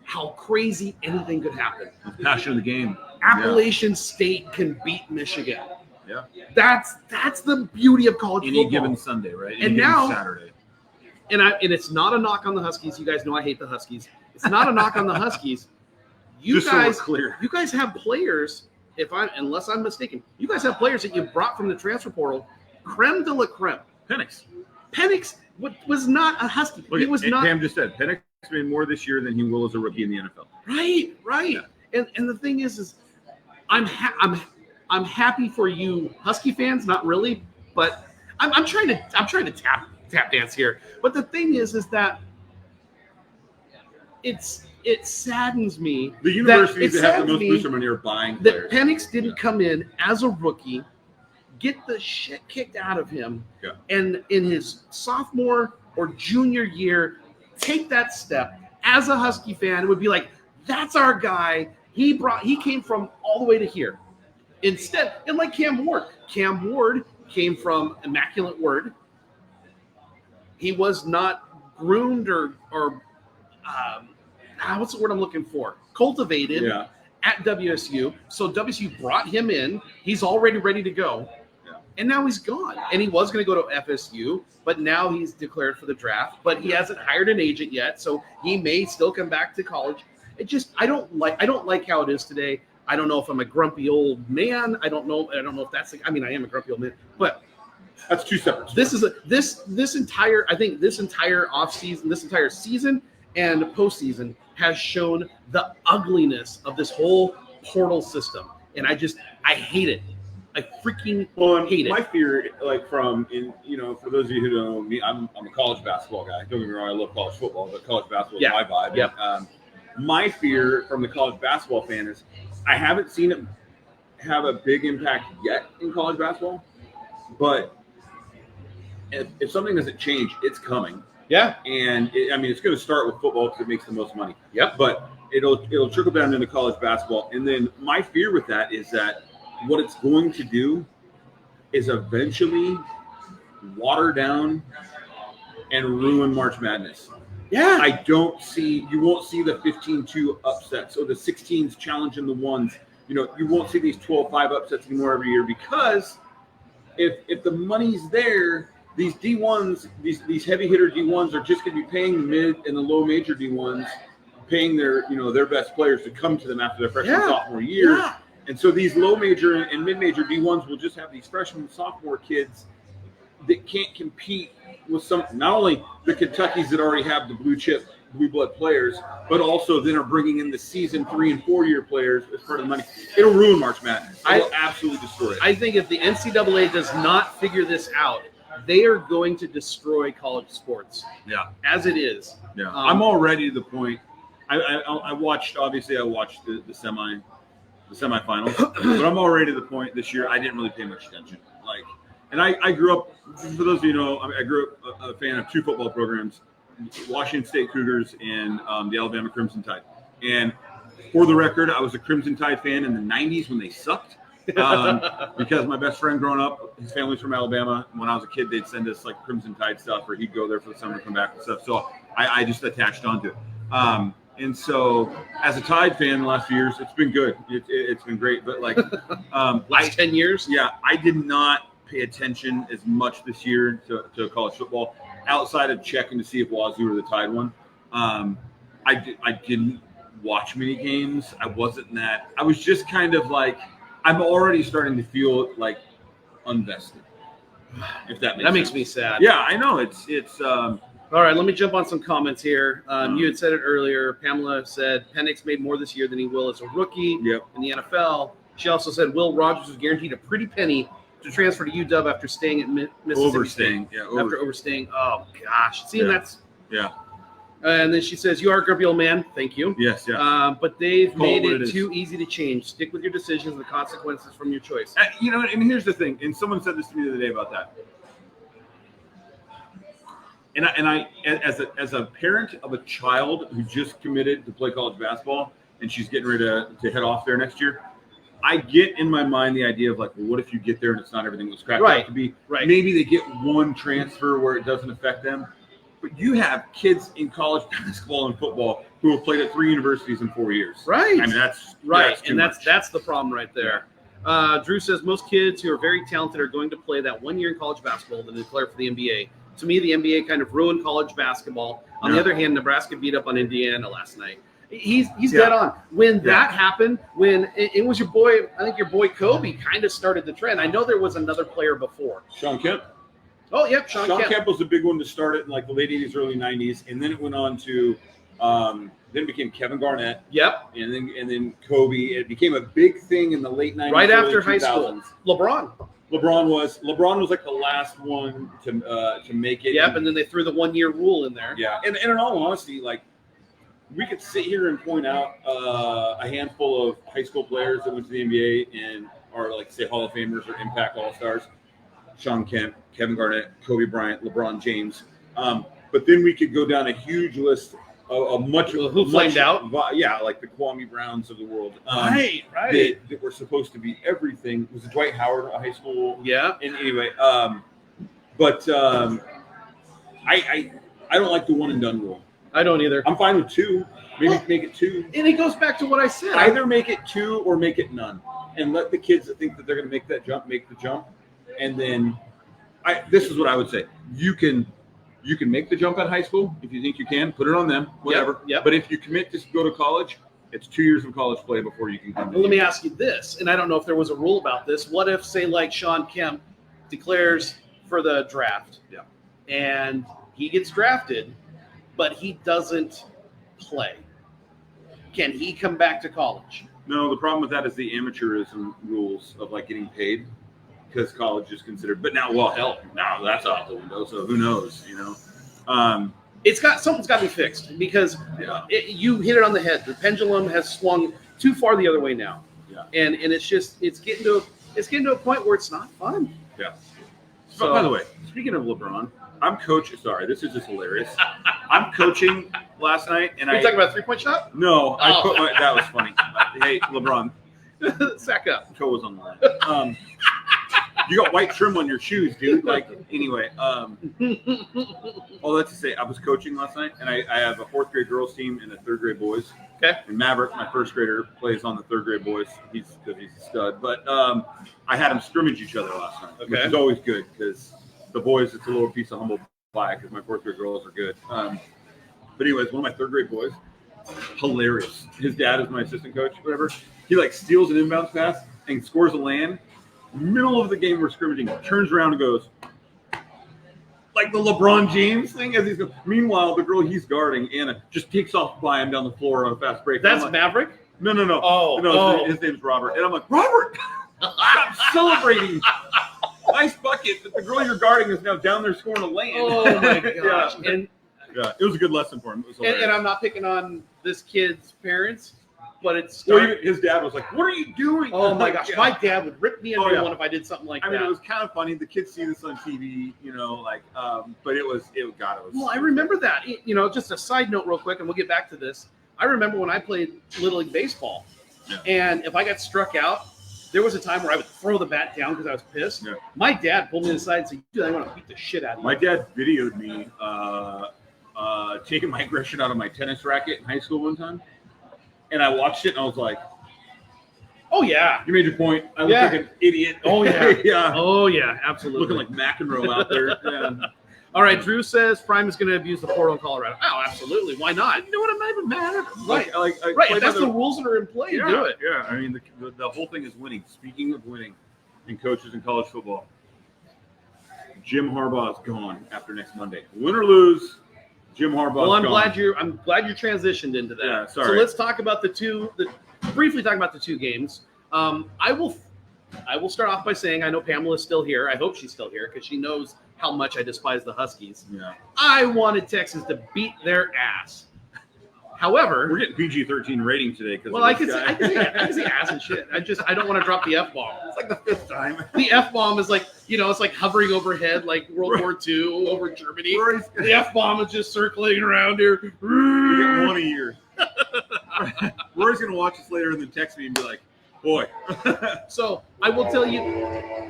S10: how crazy anything could happen.
S11: The passion of the game.
S10: Appalachian State can beat Michigan.
S11: Yeah.
S10: That's the beauty of college football.
S11: Any given Sunday, right?
S10: And now
S11: Saturday.
S10: And it's not a knock on the Huskies. You guys know I hate the Huskies. It's not a knock on the Huskies. You guys have players, unless I'm mistaken, you guys have players that you brought from the transfer portal, creme de la creme. Penix was not a Husky.
S11: Look,
S10: he was not.
S11: Pam just said Penix made more this year than he will as a rookie in the NFL.
S10: Right. Yeah. And the thing is I'm happy for you Husky fans. Not really, but I'm trying to tap dance here. But the thing is that it saddens me.
S11: The universities that have the most booster money are buying players.
S10: That Penix didn't come in as a rookie, get the shit kicked out of him, and in his sophomore or junior year, take that step. As a Husky fan, it would be like, that's our guy. He came from all the way to here. Instead, and like Cam Ward came from Immaculate Word. He was not groomed or what's the word I'm looking for? Cultivated at WSU. So WSU brought him in. He's already ready to go. Yeah. And now he's gone. And he was going to go to FSU, but now he's declared for the draft. But he hasn't hired an agent yet, so he may still come back to college. I don't like how it is today. I don't know if I'm a grumpy old man. I don't know if that's I am a grumpy old man, but
S11: that's two separate
S10: stories. This entire offseason, this entire season and postseason has shown the ugliness of this whole portal system. And I hate it. I freaking hate it.
S11: My fear, for those of you who don't know me, I'm a college basketball guy. Don't get me wrong, I love college football, but college basketball is my vibe.
S10: Yep.
S11: My fear from the college basketball fan is I haven't seen it have a big impact yet in college basketball, but if something doesn't change, it's coming.
S10: Yeah.
S11: And it's going to start with football because it makes the most money.
S10: Yep.
S11: But it'll trickle down into college basketball. And then my fear with that is that what it's going to do is eventually water down and ruin March Madness.
S10: Yeah.
S11: You won't see the 15-2 upsets or the 16s challenging the ones. You won't see these 12-5 upsets anymore every year, because if the money's there, these D1s, these heavy hitter D1s are just going to be paying the mid and the low major D1s, paying their best players to come to them after their freshman sophomore year. Yeah. And so these low major and mid major D1s will just have these freshman sophomore kids that can't compete with not only the Kentuckys that already have the blue blood players, but also then are bringing in the season 3 and 4 year players as part of the money. It'll ruin March Madness. It'll absolutely destroy it.
S10: I think if the NCAA does not figure this out, they are going to destroy college sports.
S11: Yeah,
S10: as it is.
S11: Yeah, I'm already to the point. I watched the semi, the semifinals. But I'm already to the point this year I didn't really pay much attention. Like, and I grew up. For those of you who know, I grew up a fan of 2 football programs: Washington State Cougars and the Alabama Crimson Tide. And for the record, I was a Crimson Tide fan in the '90s when they sucked. Because my best friend growing up, his family's from Alabama. When I was a kid, they'd send us like Crimson Tide stuff, or he'd go there for the summer and come back and stuff. So I just attached onto it. And so as a Tide fan the last few years, it's been good. It's been great. But like
S10: last 10 years?
S11: Yeah, I did not pay attention as much this year to college football outside of checking to see if Wazoo or the Tide won. I didn't watch many games. I wasn't that. I was just kind of like, I'm already starting to feel like unvested. If that makes
S10: me sad.
S11: Yeah, I know. It's
S10: all right, let me jump on some comments here. You had said it earlier. Pamela said Penix made more this year than he will as a rookie in the NFL. She also said Will Rogers was guaranteed a pretty penny to transfer to UW after staying at Mississippi State. After overstaying. Oh, gosh. See, that's –
S11: yeah.
S10: And then she says, you are a grumpy old man. Thank you.
S11: Yes, yeah.
S10: But they've made it too easy to change. Stick with your decisions and the consequences from your choice.
S11: You know, and here's the thing. And someone said this to me the other day about that. And I as a parent of a child who just committed to play college basketball and she's getting ready to head off there next year, I get in my mind the idea of like, well, what if you get there and it's not everything was cracked out to be?
S10: Right.
S11: Maybe they get one transfer where it doesn't affect them. But you have kids in college basketball and football who have played at 3 universities in 4 years.
S10: Right.
S11: I mean, that's
S10: right.
S11: That's
S10: and that's the problem right there. Drew says most kids who are very talented are going to play that 1 year in college basketball then declare for the NBA. To me, the NBA kind of ruined college basketball. On the other hand, Nebraska beat up on Indiana last night. He's dead on. When that happened, when it was your boy, I think your boy Kobe kind of started the trend. I know there was another player before.
S11: Shawn Kemp.
S10: Oh, yep, Shawn
S11: Kemp was the big one to start it in like the late 80s, early 90s. And then it went on to then it became Kevin Garnett.
S10: Yep.
S11: And then Kobe. It became a big thing in the late 90s.
S10: Right after high
S11: 2000s.
S10: school. LeBron was like the last one to make it. Yep, and then they threw the 1 year rule in there.
S11: Yeah, and in all honesty, like we could sit here and point out a handful of high school players that went to the NBA and are like say Hall of Famers or Impact All Stars. Shawn Kemp, Kevin Garnett, Kobe Bryant, LeBron James. But then we could go down a huge list of
S10: who flamed out.
S11: Yeah, like the Kwame Browns of the world.
S10: Right.
S11: That were supposed to be everything. Was it Dwight Howard, a high school?
S10: Yeah.
S11: And anyway, but I don't like the one and done rule.
S10: I don't either.
S11: I'm fine with 2. Maybe make it 2.
S10: And it goes back to what I said.
S11: Either make it 2 or make it none, and let the kids that think that they're going to make that jump make the jump. And then, this is what I would say: you can make the jump at high school if you think you can. Put it on them, whatever.
S10: Yep.
S11: But if you commit to go to college, it's 2 years of college play before you can come.
S10: Well, let me ask you this, and I don't know if there was a rule about this. What if, say, like Shawn Kemp declares for the draft, and he gets drafted, but he doesn't play? Can he come back to college?
S11: No, the problem with that is the amateurism rules of like getting paid. Because college is considered, but now, well, hell, now that's out the window. So who knows, you know?
S10: Something's got to be fixed because you hit it on the head. The pendulum has swung too far the other way now, and it's getting to a point where it's not fun.
S11: Yeah. So, by the way, speaking of LeBron, I'm coaching. Sorry, this is just hilarious. I'm coaching last night, and
S10: Are you talking about a 3-point shot?
S11: No, that was funny. Hey, LeBron,
S10: sack up.
S11: Toe was on the line. You got white trim on your shoes, dude. Like, anyway, all that to say, I was coaching last night, and I have a 4th grade girls team and a 3rd grade boys.
S10: Okay.
S11: And Maverick, my 1st grader, plays on the 3rd grade boys. He's a stud. But I had them scrimmage each other last night, which is always good because the boys, it's a little piece of humble pie because my 4th grade girls are good. But anyways, one of my 3rd grade boys, hilarious. His dad is my assistant coach, whatever. He like steals an inbounds pass and scores a land. Middle of the game we're scrimmaging, turns around and goes like the LeBron James thing as he's going. Meanwhile, the girl he's guarding, Anna, just takes off by him down the floor on a fast break.
S10: That's Maverick?
S11: No.
S10: Oh.
S11: His name's Robert. And I'm like, Robert, stop celebrating. Nice bucket. But the girl you're guarding is now down there scoring a land.
S10: Oh, my gosh.
S11: Yeah, it was a good lesson for him. It was hilarious.
S10: And I'm not picking on this kid's parents, but it's
S11: Well, even his dad was like, "What are you doing?"
S10: Oh my gosh,
S11: Yeah.
S10: my dad would rip me a new
S11: yeah.
S10: one if I did something like
S11: I
S10: that.
S11: mean, it was kind of funny. The kids see this on TV, but it was.
S10: Well, I remember that. Just a side note, real quick, and we'll get back to this. I remember when I played Little League Baseball, and if I got struck out, there was a time where I would throw the bat down because I was pissed.
S11: Yeah.
S10: My dad pulled me aside and said, "Dude, I want to beat the shit out of you."
S11: My dad videoed me taking my aggression out of my tennis racket in high school one time, and I watched it and I was like,
S10: "Oh yeah,
S11: you made your point. I look like an idiot."
S10: Oh yeah,
S11: yeah.
S10: Oh yeah, absolutely.
S11: Looking like McEnroe out there. Yeah.
S10: All right, Drew says Prime is going to abuse the portal in Colorado. Oh, absolutely. Why not?
S11: You know what? I'm not even mad at him.
S10: Right.
S11: Right.
S10: If that's the rules that are in play,
S11: Yeah,
S10: do it.
S11: yeah. I mean, the whole thing is winning. Speaking of winning and coaches in college football, Jim Harbaugh is gone after next Monday. Win or lose, Jim Harbaugh.
S10: Well, I'm
S11: gone.
S10: glad you transitioned into that.
S11: Yeah, sorry.
S10: So let's talk about briefly talk about the two games. I will start off by saying I know Pamela's still here. I hope she's still here because she knows how much I despise the Huskies.
S11: Yeah.
S10: I wanted Texas to beat their ass. However,
S11: We're getting PG-13 rating today because
S10: I can say ass and shit. I don't want to drop the F-bomb.
S11: It's like the 5th time.
S10: The F-bomb is like, it's like hovering overhead like World War II over Germany. The F-bomb is just circling around here.
S11: We get one a year. Rory's going to watch this later and then text me and be like, boy.
S10: So I will tell you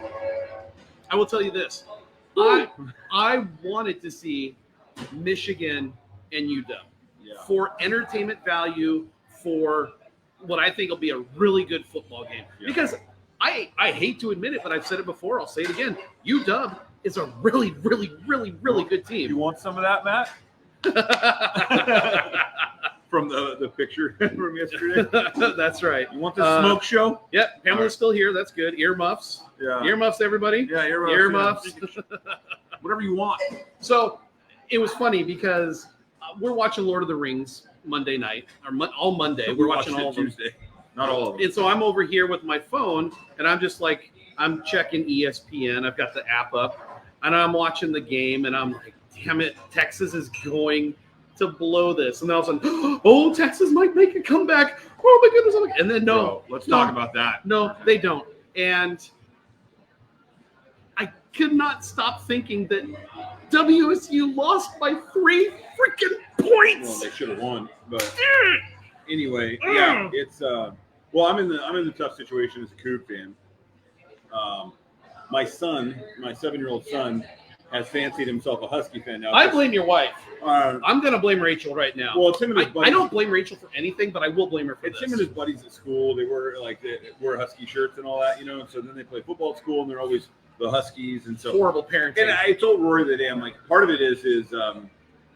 S10: this. I wanted to see Michigan and UW for entertainment value, for what I think will be a really good football game. Yeah. Because I hate to admit it, but I've said it before. I'll say it again. UW is a really, really, really, really good team.
S11: You want some of that, Matt? From the picture from yesterday.
S10: That's right.
S11: You want the smoke show?
S10: Yep. Pamela's still here. That's good. Earmuffs.
S11: Yeah.
S10: Earmuffs, everybody.
S11: Yeah,
S10: earmuffs.
S11: Yeah. Whatever you want.
S10: So it was funny because we're watching Lord of the Rings Monday night, or all Monday. We're watching all of them.
S11: Tuesday. Not all of them.
S10: And so I'm over here with my phone, and I'm just like, I'm checking ESPN. I've got the app up, and I'm watching the game, and I'm like, damn it, Texas is going to blow this. And then all of a sudden, oh, Texas might make a comeback. Oh, my goodness. And then,
S11: let's talk about that.
S10: No, they don't. And I could not stop thinking that WSU lost by 3 freaking points.
S11: Well, they should have won, but anyway, yeah, it's well, I'm in the tough situation as a Cougar fan. My 7-year-old son, has fancied himself a Husky fan now.
S10: I blame your wife. I'm going to blame Rachel right now.
S11: Well, it's him and his buddies.
S10: I don't blame Rachel for anything, but I will blame her for
S11: It's
S10: this.
S11: him and his buddies at school. They wear Husky shirts and all that, and so then they play football at school, and they're always the Huskies, and so
S10: horrible parenting.
S11: And I told Rory the day, I'm like, part of it is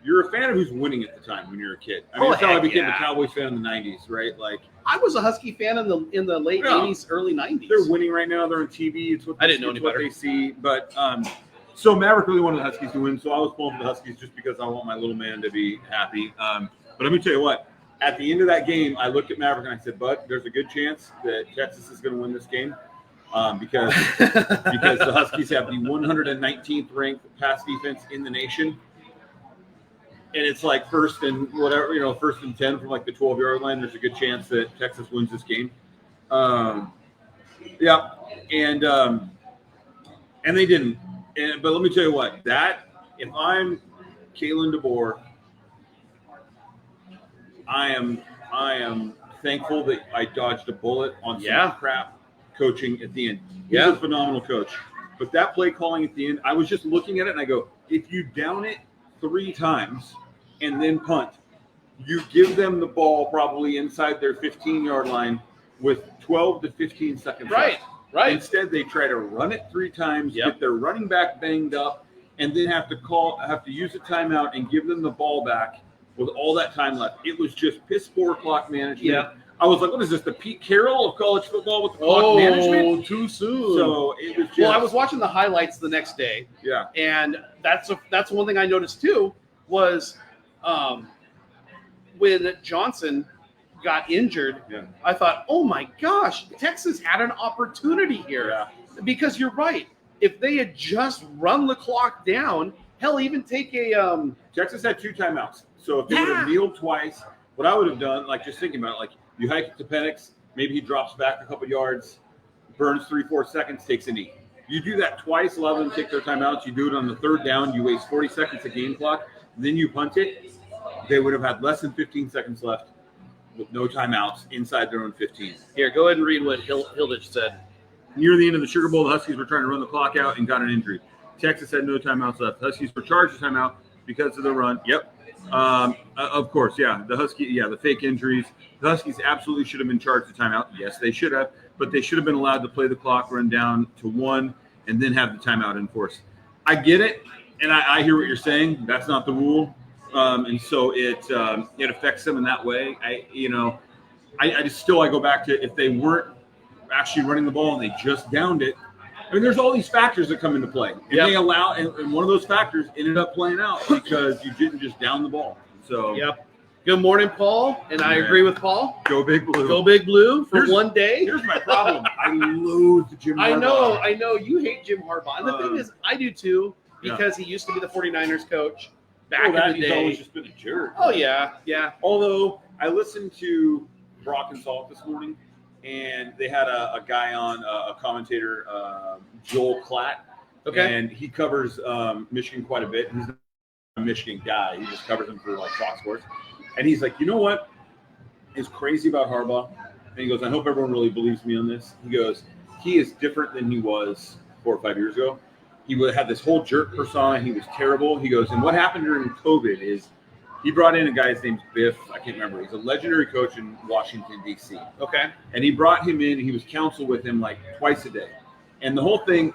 S11: you're a fan of who's winning at the time when you're a kid. I mean, that's how I became a Cowboys fan in the '90s, right? Like,
S10: I was a Husky fan in the late '80s, early '90s.
S11: They're winning right now. They're on TV. It's what
S10: I didn't know any better.
S11: They see, but so Maverick really wanted the Huskies to win, so I was pulling for the Huskies just because I want my little man to be happy. But let me tell you what. At the end of that game, I looked at Maverick and I said, "Bud, there's a good chance that Texas is going to win this game because the Huskies have the 119th ranked pass defense in the nation, and it's like first and 10 from like the 12-yard line. There's a good chance that Texas wins this game." Yeah, and they didn't. But let me tell you what, if I'm Kalen DeBoer, I am thankful that I dodged a bullet on some crap coaching at the end. He's a phenomenal coach. But that play calling at the end, I was just looking at it and I go, if you down it 3 times and then punt, you give them the ball probably inside their 15-yard line with 12 to 15 seconds left. Right. Instead, they try to run it 3 times, get their running back banged up, and then have to use a timeout and give them the ball back with all that time left. It was just piss poor clock management. Yeah. I was like, what is this, the Pete Carroll of college football with the clock management?
S10: Too soon.
S11: So it was just...
S10: Well, I was watching the highlights the next day.
S11: Yeah.
S10: And that's one thing I noticed too was when Johnson got injured, I thought, oh my gosh, Texas had an opportunity here.
S11: Yeah.
S10: Because you're right. If they had just run the clock down, hell, even take a
S11: Texas had 2 timeouts. So if they would have kneeled twice, what I would have done, like just thinking about it, like You hike it to Penix. Maybe he drops back a couple yards, burns 3-4 seconds, takes a knee. You do that twice, allow them to take their timeouts. You do it on the third down. You waste 40 seconds of game clock. Then you punt it. They would have had less than 15 seconds left with no timeouts inside their own 15.
S10: Here, go ahead and read what Hilditch said.
S11: Near the end of the Sugar Bowl, the Huskies were trying to run the clock out and got an injury. Texas had no timeouts left. Huskies were charged a timeout because of the run. Yep. Of course, yeah. The fake injuries. The Huskies absolutely should have been charged a timeout. Yes, they should have. But they should have been allowed to play the clock, run down to 1, and then have the timeout enforced. I get it, and I hear what you're saying. That's not the rule, and so it affects them in that way. I go back to if they weren't actually running the ball and they just downed it. I mean, there's all these factors that come into play, and they allow, and one of those factors ended up playing out because you didn't just down the ball. So
S10: yep. Good morning, Paul, and I agree with Paul.
S11: Go Big Blue.
S10: Go Big Blue for one day.
S11: Here's my problem. I loathe Jim Harbaugh.
S10: I know. You hate Jim Harbaugh. And the thing is, I do too, because he used to be the 49ers coach back in the day.
S11: He's always just been a jerk.
S10: Oh, yeah.
S11: Although, I listened to Brock and Salt this morning, and they had a guy on, a commentator, Joel Klatt.
S10: Okay.
S11: And he covers Michigan quite a bit. He's not a Michigan guy. He just covers them for, Fox Sports. And he's like, you know what is crazy about Harbaugh? And he goes, I hope everyone really believes me on this. He goes, he is different than he was 4 or 5 years ago. He had this whole jerk persona. He was terrible. He goes, and what happened during COVID is he brought in a guy, his name's Biff. I can't remember. He's a legendary coach in Washington, D.C.
S10: Okay.
S11: And he brought him in, and he was counsel with him twice a day. And the whole thing,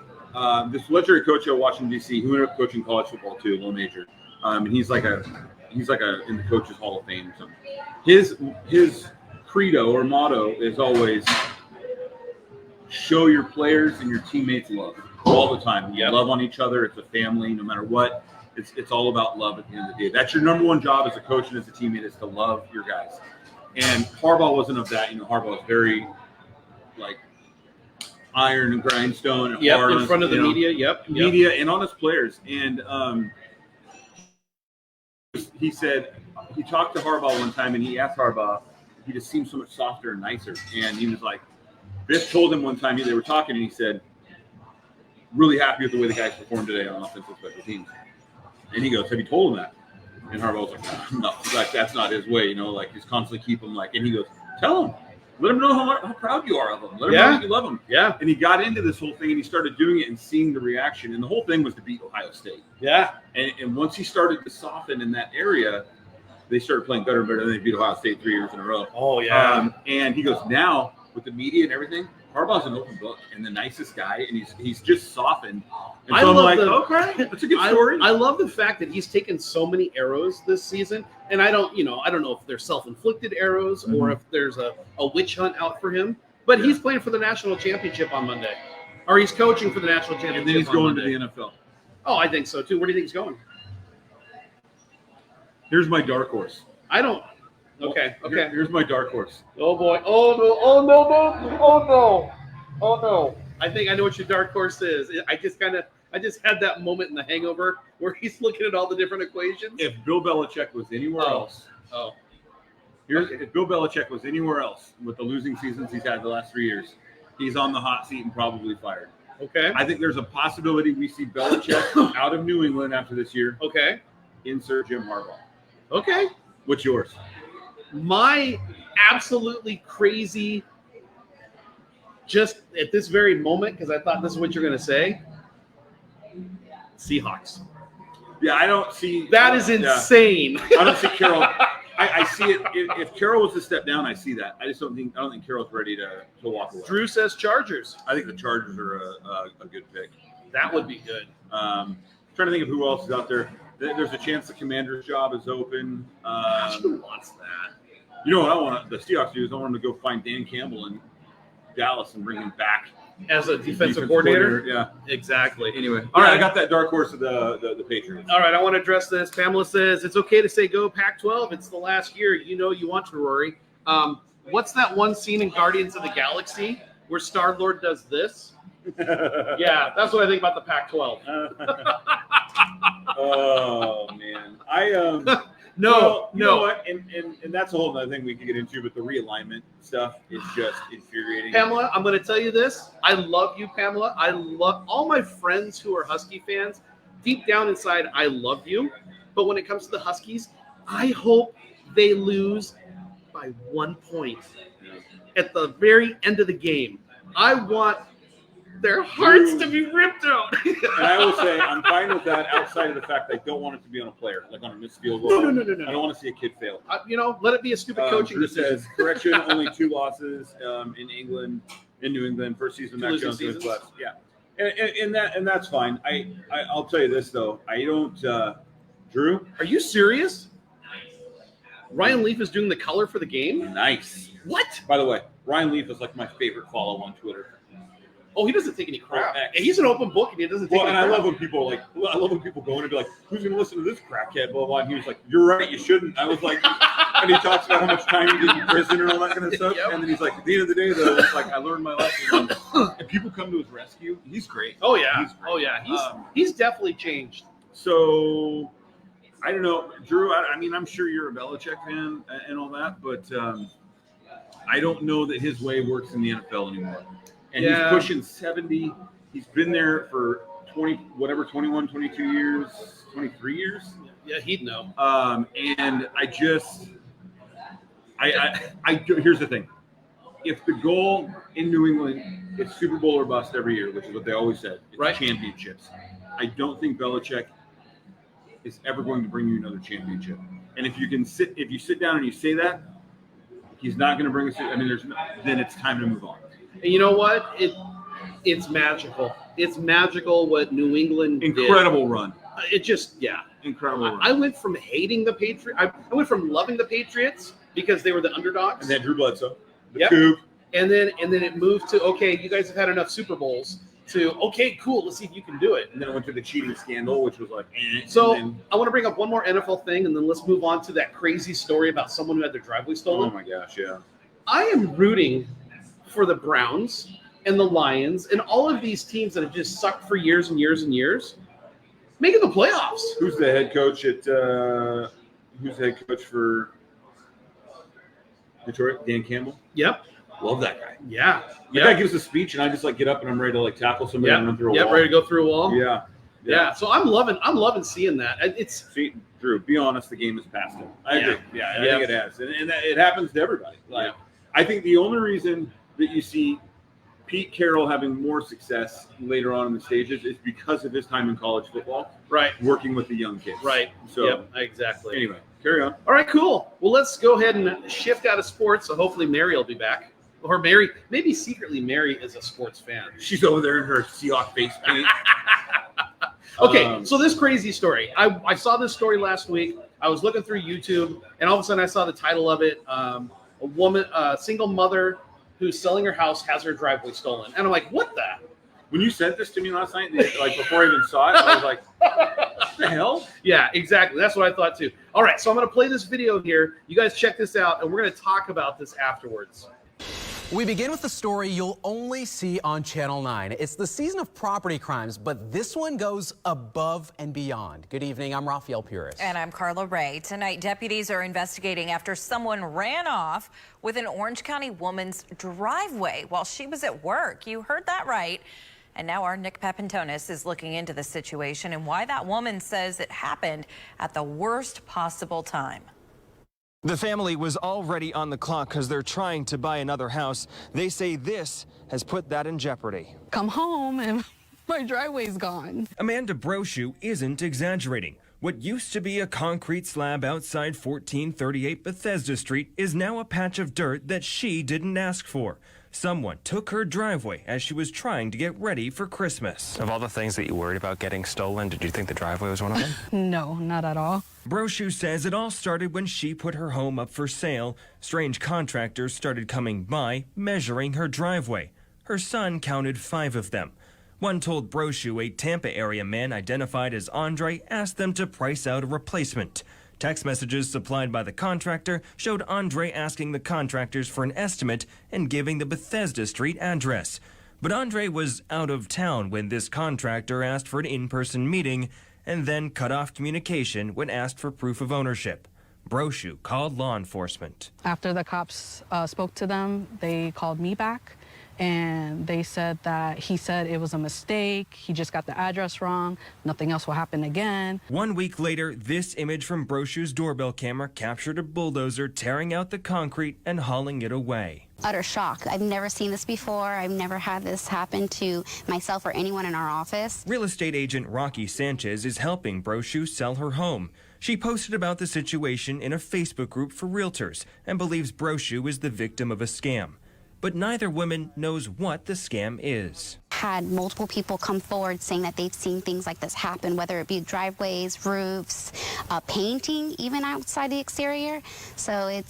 S11: this legendary coach at Washington, D.C., who ended up coaching college football too, low major. And he's like in the coaches Hall of Fame or something. His credo or motto is always show your players and your teammates love all the time. You love on each other. It's a family, no matter what. It's all about love at the end of the day. That's your number one job as a coach and as a teammate is to love your guys. And Harbaugh wasn't of that. Harbaugh was very iron and grindstone and hard
S10: in front of the media.
S11: Media and on his players. And he said he talked to Harbaugh one time, and he asked Harbaugh, he just seemed so much softer and nicer. And he was like, Biff told him one time, they were talking, and he said, really happy with the way the guys performed today on offensive special teams. And he goes, have you told him that? And Harbaugh was like, no, that's not his way, he's constantly keep him and he goes, tell him. Let him know how proud you are of him. Let him know that you love him.
S10: Yeah.
S11: And he got into this whole thing, and he started doing it and seeing the reaction. And the whole thing was to beat Ohio State.
S10: Yeah.
S11: And once he started to soften in that area, they started playing better and better. Then they beat Ohio State 3 years in a row.
S10: Oh, yeah.
S11: And he goes, now, with the media and everything, Harbaugh's an open book and the nicest guy, and he's just softened. And so okay, that's a good story.
S10: I love the fact that he's taken so many arrows this season, and I don't know if they're self-inflicted arrows or if there's a witch hunt out for him. But he's playing for the national championship on Monday, or he's coaching for the national championship.
S11: And then he's going to the NFL.
S10: Oh, I think so too. Where do you think he's going?
S11: Here's my dark horse.
S10: Okay.
S11: Here's my dark horse.
S10: Oh boy. Oh no. I think I know what your dark horse is. I just had that moment in The Hangover where he's looking at all the different equations.
S11: If Bill Belichick was anywhere else. If Bill Belichick was anywhere else with the losing seasons he's had the last 3 years, he's on the hot seat and probably fired.
S10: Okay.
S11: I think there's a possibility we see Belichick out of New England after this year.
S10: Okay.
S11: Insert Jim Harbaugh.
S10: Okay.
S11: What's yours?
S10: My absolutely crazy, just at this very moment, because I thought this is what you're going to say, Seahawks.
S11: Yeah, I don't see.
S10: That is insane.
S11: Yeah. I don't see Carroll. I see it. If Carroll was to step down, I see that. I don't think Carroll's ready to walk away.
S10: Drew says Chargers.
S11: I think the Chargers are a good pick.
S10: That would be good.
S11: Trying to think of who else is out there. There's a chance the Commander's job is open.
S10: Who wants that?
S11: You know what I want the Seahawks to do is I want them to go find Dan Campbell in Dallas and bring him back
S10: as a defensive coordinator.
S11: Yeah,
S10: exactly.
S11: Anyway, all right, I got that dark horse of the Patriots.
S10: All right, I want to address this. Pamela says it's okay to say go Pac-12. It's the last year. You want to, Rory. What's that one scene in Guardians of the Galaxy where Star-Lord does this? Yeah, that's what I think about the Pac-12.
S11: Oh man,
S10: No,
S11: You know what? And that's a whole other thing we could get into, but the realignment stuff is just infuriating.
S10: Pamela, I'm going to tell you this. I love you, Pamela. I love all my friends who are Husky fans. Deep down inside, I love you. But when it comes to the Huskies, I hope they lose by 1 point at the very end of the game. I want their hearts to be ripped out.
S11: And I will say, I'm fine with that outside of the fact that I don't want it to be on a player, like on a missed field goal.
S10: No.
S11: I don't want to see a kid fail.
S10: Let it be a stupid coaching
S11: Drew
S10: decision.
S11: says, correction, only 2 losses in New England, first season Mac Jones was left. Yeah. And that's fine. I'll tell you this, though. I don't, Drew.
S10: Are you serious? Ryan Leaf is doing the color for the game?
S11: Nice.
S10: What?
S11: By the way, Ryan Leaf is like my favorite follow on Twitter.
S10: Oh, he doesn't take any crap. He's an open book, and he doesn't take any crap.
S11: I love when people go in and be like, who's going to listen to this crackhead, blah, blah, and he was like, you're right, you shouldn't. I was like, and he talks about how much time he did in prison and all that kind of stuff. Yep. And then he's like, at the end of the day, though, it's like, I learned my lesson. And people come to his rescue. He's great.
S10: Oh, yeah. He's definitely changed.
S11: So, I don't know. Drew, I mean, I'm sure you're a Belichick fan and all that, but I don't know that his way works in the NFL anymore. And he's pushing 70. He's been there for 21, 22 years, 23 years.
S10: Yeah, he'd know.
S11: And here's the thing. If the goal in New England is Super Bowl or bust every year, which is what they always said, it's championships. I don't think Belichick is ever going to bring you another championship. And if you sit down and you say that, he's not going to bring us. I mean, then it's time to move on.
S10: And you know what? It's magical. It's magical what New England did.
S11: Incredible run.
S10: Incredible run. I went from hating the Patriots. I went from loving the Patriots because they were the underdogs.
S11: And then Drew Bledsoe. The Coop.
S10: And then it moved to, okay, you guys have had enough Super Bowls, to, okay, cool, let's see if you can do it.
S11: And then it went to the cheating scandal, which was like,
S10: So I want to bring up one more NFL thing, and then let's move on to that crazy story about someone who had their driveway stolen.
S11: Oh, my gosh, yeah.
S10: I am rooting for the Browns and the Lions and all of these teams that have just sucked for years and years and years, making the playoffs.
S11: Who's the head coach for Detroit? Dan Campbell?
S10: Yep.
S11: Love that guy.
S10: Yeah.
S11: That guy gives a speech, and I just get up and I'm ready to tackle somebody and run through a wall.
S10: Ready to go through a wall.
S11: Yeah.
S10: So I'm loving seeing that.
S11: See, Drew, be honest, the game has passed him. I agree. Yeah, I think it has, and it happens to everybody. I think the only reason that you see Pete Carroll having more success later on in the stages is because of his time in college football, working with the young kids, So
S10: exactly.
S11: Anyway, carry on.
S10: All right, cool. Well, let's go ahead and shift out of sports. So hopefully Mary will be back. Or Mary, maybe secretly Mary is a sports fan.
S11: She's over there in her Seahawk face paint.
S10: Okay, so this crazy story. I saw this story last week. I was looking through YouTube, and all of a sudden I saw the title of it. A single mother who's selling her house has her driveway stolen. And I'm like, what the?
S11: When you sent this to me last night, before I even saw it, I was like, what the hell?
S10: Yeah, exactly. That's what I thought too. All right, so I'm going to play this video here. You guys check this out, and we're going to talk about this afterwards.
S5: We begin with the story you'll only see on Channel 9. It's the season of property crimes, but this one goes above and beyond. Good evening, I'm Rafael Puris.
S12: And I'm Carla Ray. Tonight, deputies are investigating after someone ran off with an Orange County woman's driveway while she was at work. You heard that right. And now our Nick Papantonis is looking into the situation and why that woman says it happened at the worst possible time.
S13: The family was already on the clock because they're trying to buy another house. They say this has put that in jeopardy.
S14: Come home and my driveway's gone.
S13: Amanda Brochu isn't exaggerating. What used to be a concrete slab outside 1438 Bethesda Street is now a patch of dirt that she didn't ask for. Someone took her driveway as she was trying to get ready for Christmas.
S15: Of all the things that you worried about getting stolen, did you think the driveway was one of them?
S14: No, not at all.
S13: Brochu says it all started when she put her home up for sale. Strange contractors started coming by, measuring her driveway. Her son counted 5 of them. One told Brochu a Tampa area man identified as Andre asked them to price out a replacement. Text messages supplied by the contractor showed Andre asking the contractors for an estimate and giving the Bethesda Street address. But Andre was out of town when this contractor asked for an in-person meeting and then cut off communication when asked for proof of ownership. Brochu called law enforcement.
S14: After the cops spoke to them, they called me back. And they said that he said it was a mistake. He just got the address wrong. Nothing else will happen again.
S13: 1 week later, this image from Brochu's doorbell camera captured a bulldozer tearing out the concrete and hauling it away.
S16: Utter shock. I've never seen this before. I've never had this happen to myself or anyone in our office.
S13: Real estate agent Rocky Sanchez is helping Brochu sell her home. She posted about the situation in a Facebook group for realtors and believes Brochu is the victim of a scam. But neither woman knows what the scam is.
S16: Had multiple people come forward saying that they've seen things like this happen, whether it be driveways, roofs, painting, even outside the exterior. So it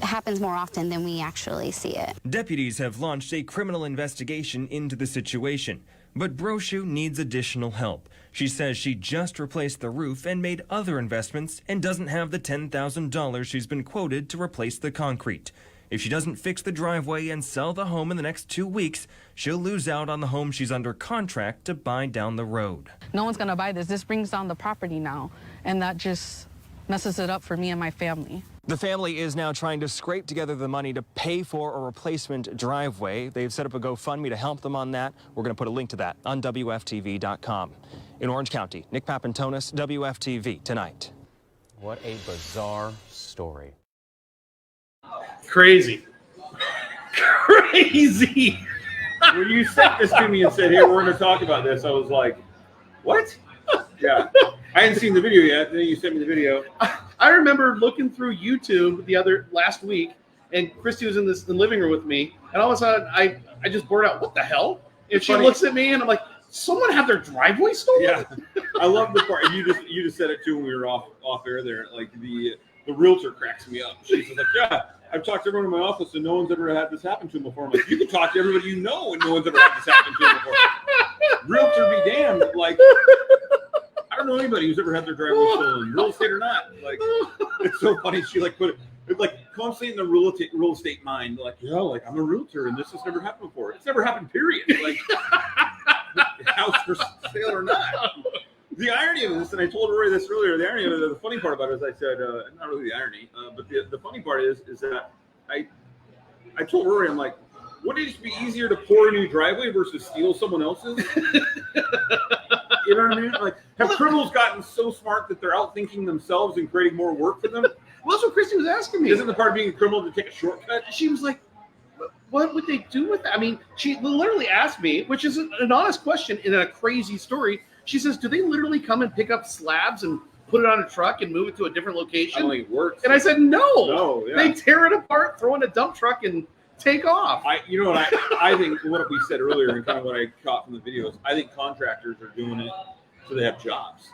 S16: happens more often than we actually see it.
S13: Deputies have launched a criminal investigation into the situation, but Brochu needs additional help. She says she just replaced the roof and made other investments and doesn't have the $10,000 she's been quoted to replace the concrete. If she doesn't fix the driveway and sell the home in the next 2 weeks, she'll lose out on the home she's under contract to buy down the road.
S14: No one's going to buy this. This brings down the property now, and that just messes it up for me and my family.
S15: The family is now trying to scrape together the money to pay for a replacement driveway. They've set up a GoFundMe to help them on that. We're going to put a link to that on WFTV.com. In Orange County, Nick Papantonis, WFTV Tonight.
S5: What a bizarre story.
S10: Crazy. Crazy.
S11: When you sent this to me and said, hey, we're going to talk about this, I was like, what? Yeah. I hadn't seen the video yet. Then you sent me the video.
S10: I remember looking through YouTube last week, and Christy was in the living room with me, and all of a sudden I just blurted out, what the hell? And she looks at me, and I'm like, someone had their driveway stolen?
S11: Yeah. I love the part. You just said it, too, when we were off air there. Like, the realtor cracks me up. She's like, yeah, I've talked to everyone in my office, and no one's ever had this happen to them before. I'm like, you can talk to everybody you know, and no one's ever had this happen to them before. Realtor be damned. Like, I don't know anybody who's ever had their driveway stolen, real estate or not. Like, it's so funny. She put it like constantly in the real estate mind. Like, yeah, like I'm a realtor, and this has never happened before. It's never happened. Period. Like, house for sale or not. The irony of this, and I told Rory this earlier, the irony of it, the funny part about it is I said, not really the irony, but the funny part is that I told Rory, I'm like, wouldn't it just be easier to pour a new driveway versus steal someone else's? You know what I mean? Like, have criminals gotten so smart that they're outthinking themselves and creating more work for them?
S10: Well, that's what Christy was asking me.
S11: Isn't the part of being a criminal to take a shortcut?
S10: She was like, what would they do with that? I mean, she literally asked me, which is an honest question in a crazy story. She says, do they literally come and pick up slabs and put it on a truck and move it to a different location?
S11: I don't think it works.
S10: And I said, no.
S11: No, yeah.
S10: They tear it apart, throw in a dump truck, and take off.
S11: You know what I think what we said earlier and kind of what I caught from the videos, I think contractors are doing it so they have jobs.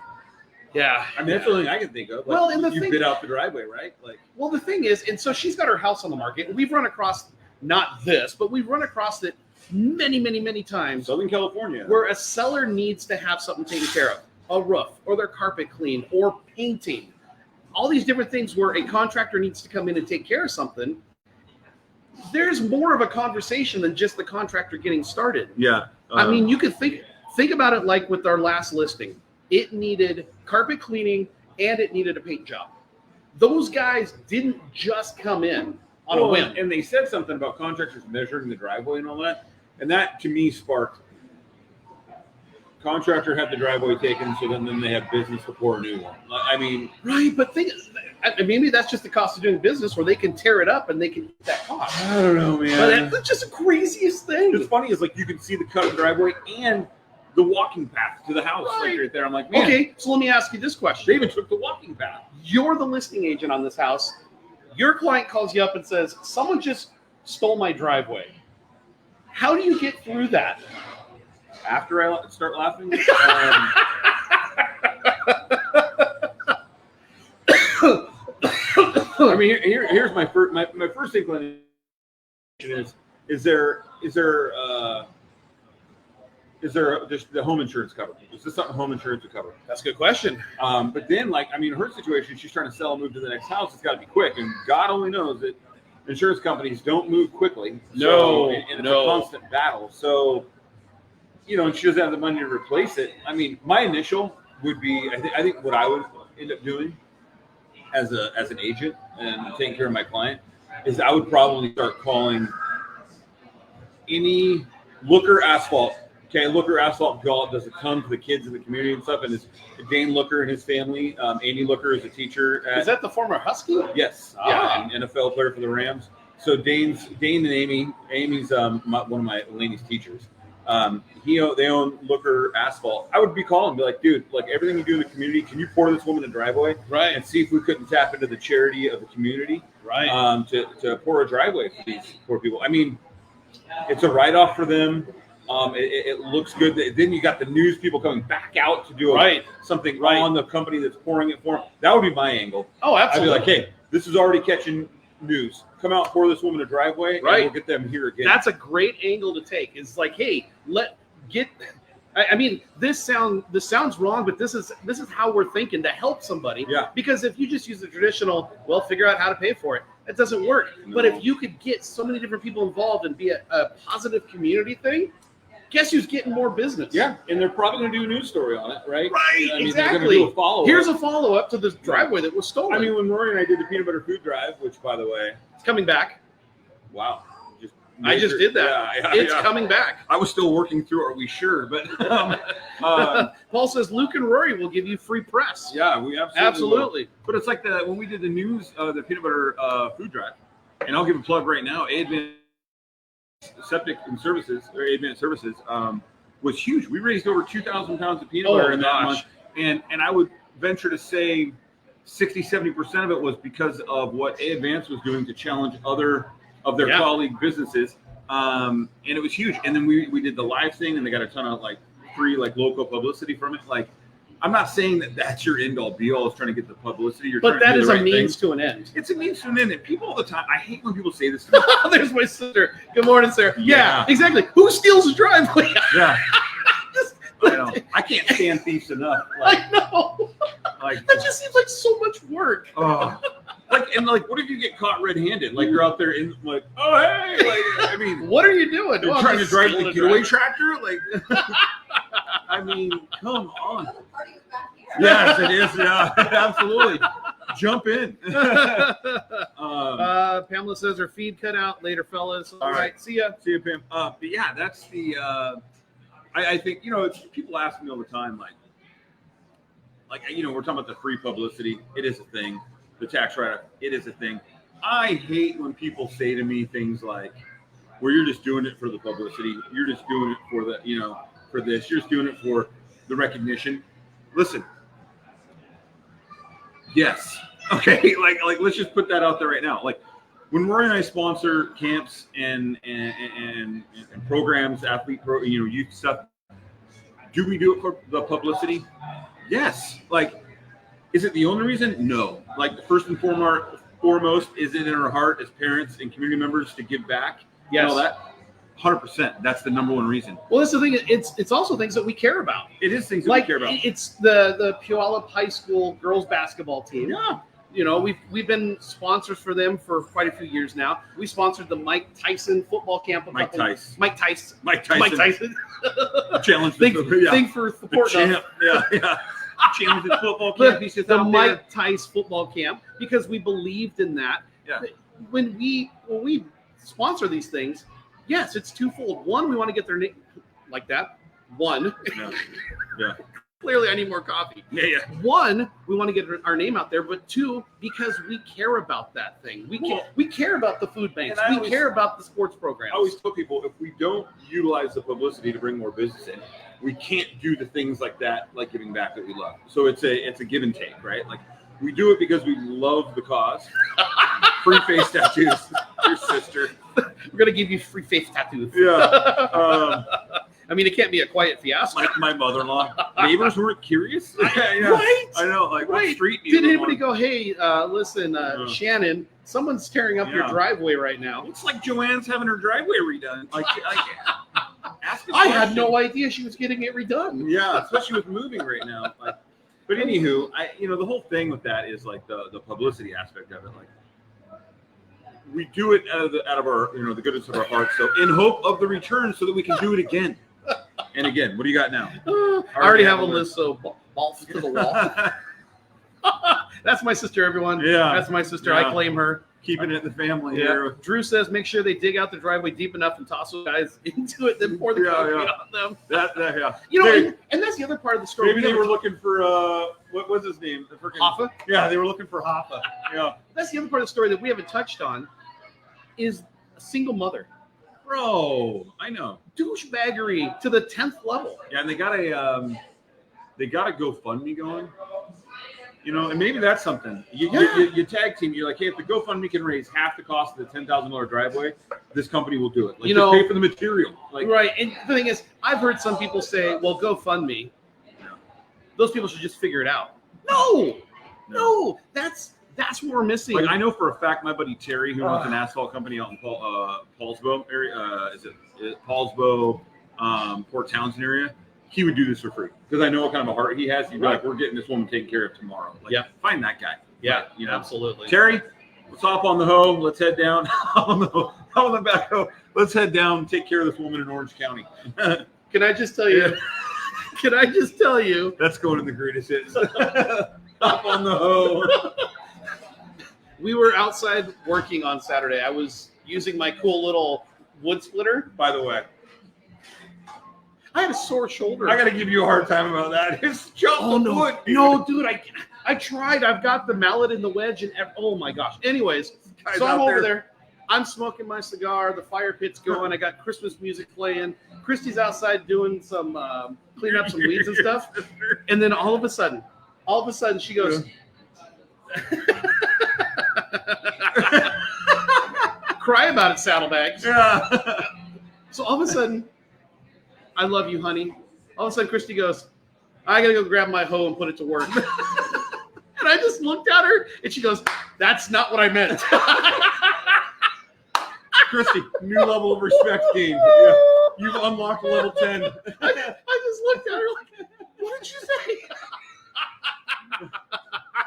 S10: Yeah.
S11: I mean, that's the only thing I can think of. Like, well, and you bid out the driveway, right? Like,
S10: well, the thing is, and so she's got her house on the market, and we've run across, not this, but we've run across it many, many, many times.
S11: Southern California.
S10: Where a seller needs to have something taken care of. A roof, or their carpet cleaned, or painting. All these different things where a contractor needs to come in and take care of something. There's more of a conversation than just the contractor getting started.
S11: Yeah.
S10: I mean, you could think about it like with our last listing. It needed carpet cleaning and it needed a paint job. Those guys didn't just come in on a whim.
S11: And they said something about contractors measuring the driveway and all that. And that, to me, sparked contractor had the driveway taken, so then they have business to pour a new one. I mean,
S10: right, but maybe that's just the cost of doing business, where they can tear it up and they can get that cost.
S11: I don't know, man.
S10: But that's just the craziest thing.
S11: It's funny is like you can see the cut of the driveway and the walking path to the house right there. I'm like, man.
S10: Okay, so let me ask you this question.
S11: They even took the walking path.
S10: You're the listing agent on this house. Your client calls you up and says, someone just stole my driveway. How do you get through that?
S11: After I start laughing, I mean, here's my first inclination is there just the home insurance covered? Is this something home insurance would cover?
S10: That's a good question.
S11: But then, her situation, she's trying to sell and move to the next house. It's got to be quick, and God only knows that insurance companies don't move quickly.
S10: No,
S11: and it's a constant battle. So, and she doesn't have the money to replace it. I mean, my initial would be, I think what I would end up doing as an agent and taking care of my client is I would probably start calling any Looker Asphalt. Okay, Looker Asphalt does a ton for the kids in the community and stuff. And it's Dane Looker and his family. Andy Looker is a teacher.
S10: Is that the former Husky?
S11: Yes. Yeah, an NFL player for the Rams. So Dane and Amy's one of my Laney's teachers. They own Looker Asphalt. I would be calling and be like, dude, like everything you do in the community, can you pour this woman a driveway?
S10: Right.
S11: And see if we couldn't tap into the charity of the community.
S10: Right.
S11: To pour a driveway for these poor people. I mean, it's a write-off for them. It looks good. Then you got the news people coming back out to do something on the company that's pouring it for them. That would be my angle.
S10: Oh, absolutely.
S11: I'd be like, hey, this is already catching news. Come out, pour this woman a driveway, and we'll get them here again.
S10: That's a great angle to take. It's like, hey, I mean, this sounds wrong, but this is how we're thinking to help somebody.
S11: Yeah.
S10: Because if you just use the traditional, well, figure out how to pay for it, that doesn't work.
S11: No.
S10: But if you could get so many different people involved and be a positive community thing, guess who's getting more business?
S11: Yeah, and they're probably going to do a news story on it, right?
S10: Right,
S11: I mean,
S10: exactly.
S11: They're going to do a follow-up.
S10: Here's a follow-up to this driveway that was stolen.
S11: I mean, when Rory and I did the peanut butter food drive, which, by the way,
S10: it's coming back.
S11: Wow.
S10: I just did that. It's coming back.
S11: I was still working through. Are we sure? But
S10: Paul says Luke and Rory will give you free press.
S11: Yeah, we absolutely will. But it's like when we did the news, the peanut butter food drive, and I'll give a plug right now. Advanced Septic and Services, or Advanced Services, was huge. We raised over 2,000 pounds of peanut butter in that month, and I would venture to say 60-70% of it was because of what Advanced was doing to challenge other of their colleague businesses, and it was huge. And then we did the live thing, and they got a ton of free local publicity from it. Like, I'm not saying that that's your end all be all is trying to get the publicity.
S10: But that is a means to an end.
S11: It's a means to an end. And people all the time, I hate when people say this to me.
S10: There's my sister. Good morning, Sarah. Yeah, exactly. Who steals a driveway?
S11: Yeah. I know. I can't stand thieves enough.
S10: I know. That just seems like so much work.
S11: What if you get caught red-handed? Like you're out there in oh hey, I mean,
S10: what are you doing?
S11: You're trying to drive the getaway tractor? I mean, come on. Yes, it is. Yeah, absolutely. Jump in.
S10: Pamela says her feed cut out later, fellas. All right. See ya.
S11: See you, Pam. But yeah, that's the. I think people ask me all the time, we're talking about the free publicity. It is a thing. The tax write-off, it is a thing. I hate when people say to me things like, "Well, you're just doing it for the publicity. You're just doing it for the, for this. You're just doing it for the recognition." Listen. Yes. Okay. Let's just put that out there right now. When Rory and I sponsor camps and programs, youth stuff, do we do it for the publicity? Yes. Is it the only reason? No. First and foremost, is it in our heart as parents and community members to give back?
S10: Yes.
S11: And all that? 100%. That's the number one reason.
S10: Well, that's the thing. It's also things that we care about.
S11: It is things that we care about.
S10: It's the Puyallup High School girls basketball team.
S11: Yeah.
S10: We've been sponsors for them for quite a few years now. We sponsored the Mike Tyson football camp.
S11: Mike Tyson.
S10: Challenge. Thing for supporting us.
S11: Yeah. Challenge the football camp.
S10: The Mike Tyson football camp, because we believed in that.
S11: Yeah.
S10: When we sponsor these things, yes, it's twofold. One, we want to get their name like that. One.
S11: Yeah.
S10: Clearly, I need more coffee.
S11: Yeah.
S10: One, we want to get our name out there, but two, because we care about that thing. We care about the food banks. We care about the sports programs.
S11: I always tell people, if we don't utilize the publicity to bring more business in, we can't do the things like that, like giving back, that we love. So it's a give and take, right? We do it because we love the cause. Free face tattoos. Your sister.
S10: We're gonna give you free face tattoos.
S11: Yeah.
S10: I mean, it can't be a quiet fiasco.
S11: My mother-in-law. Neighbors weren't curious.
S10: Right?
S11: I know. What street do you
S10: Did
S11: live
S10: anybody
S11: on?
S10: go, hey, listen, Shannon, someone's tearing up your driveway right now.
S11: Looks like Joanne's having her driveway redone. Ask
S10: I had no idea she was getting it redone.
S11: Yeah, especially with moving right now. But anywho, the whole thing with that is the publicity aspect of it. We do it out of our the goodness of our hearts. So in hope of the return, so that we can do it again and again. What do you got now?
S10: I already have a list, so balls to the wall. That's my sister, everyone.
S11: Yeah.
S10: That's my sister.
S11: Yeah.
S10: I claim her.
S11: Keeping it in the family
S10: Yeah.
S11: here.
S10: Drew says make sure they dig out the driveway deep enough and toss those guys into it, then pour the concrete on them.
S11: Yeah.
S10: You know, and that's the other part of the story.
S11: Maybe they were looking for what was his name? The freaking
S10: Hoffa?
S11: Yeah, they were looking for Hoffa. Yeah.
S10: That's the other part of the story that we haven't touched on is a single mother.
S11: Bro, I know.
S10: Douchebaggery to the 10th level.
S11: Yeah, and they got a GoFundMe going. You know, and maybe that's something. You tag team. You're like, hey, if the GoFundMe can raise half the cost of the $10,000 driveway, this company will do it. Like, just pay for the material. Like,
S10: right. And the thing is, I've heard some people say, well, GoFundMe. Those people should just figure it out. No, that's what we're missing.
S11: Like, I know for a fact, my buddy Terry, who runs an asphalt company out in Paulsbo area, is it Paulsbo, Port Townsend area? He would do this for free because I know what kind of a heart he has. He'd be like, "We're getting this woman taken care of tomorrow." Like, find that guy.
S10: Yeah,
S11: you know,
S10: absolutely.
S11: Terry, let's hop on the hoe. Let's head down on the backhoe. Let's head down and take care of this woman in Orange County.
S10: Can I just tell you? Can I just tell you?
S11: That's going in the greatest hits. Hop on the hoe.
S10: We were outside working on Saturday. I was using my cool little wood splitter.
S11: By the way,
S10: I had a sore shoulder.
S11: I got to give you a hard time about that. It's chopped the wood.
S10: No, dude, I tried. I've got the mallet and the wedge and oh my gosh. Anyways, so I'm over there. I'm smoking my cigar. The fire pit's going. I got Christmas music playing. Christy's outside doing some cleaning up some weeds and stuff. And then all of a sudden she goes, cry about it, saddlebags.
S11: Yeah.
S10: So all of a sudden, I love you, honey. All of a sudden, Christy goes, I got to go grab my hoe and put it to work. And I just looked at her, and she goes, that's not what I meant.
S11: Christy, new level of respect gained. Yeah. You've unlocked level 10.
S10: I just looked at her like, what did you say?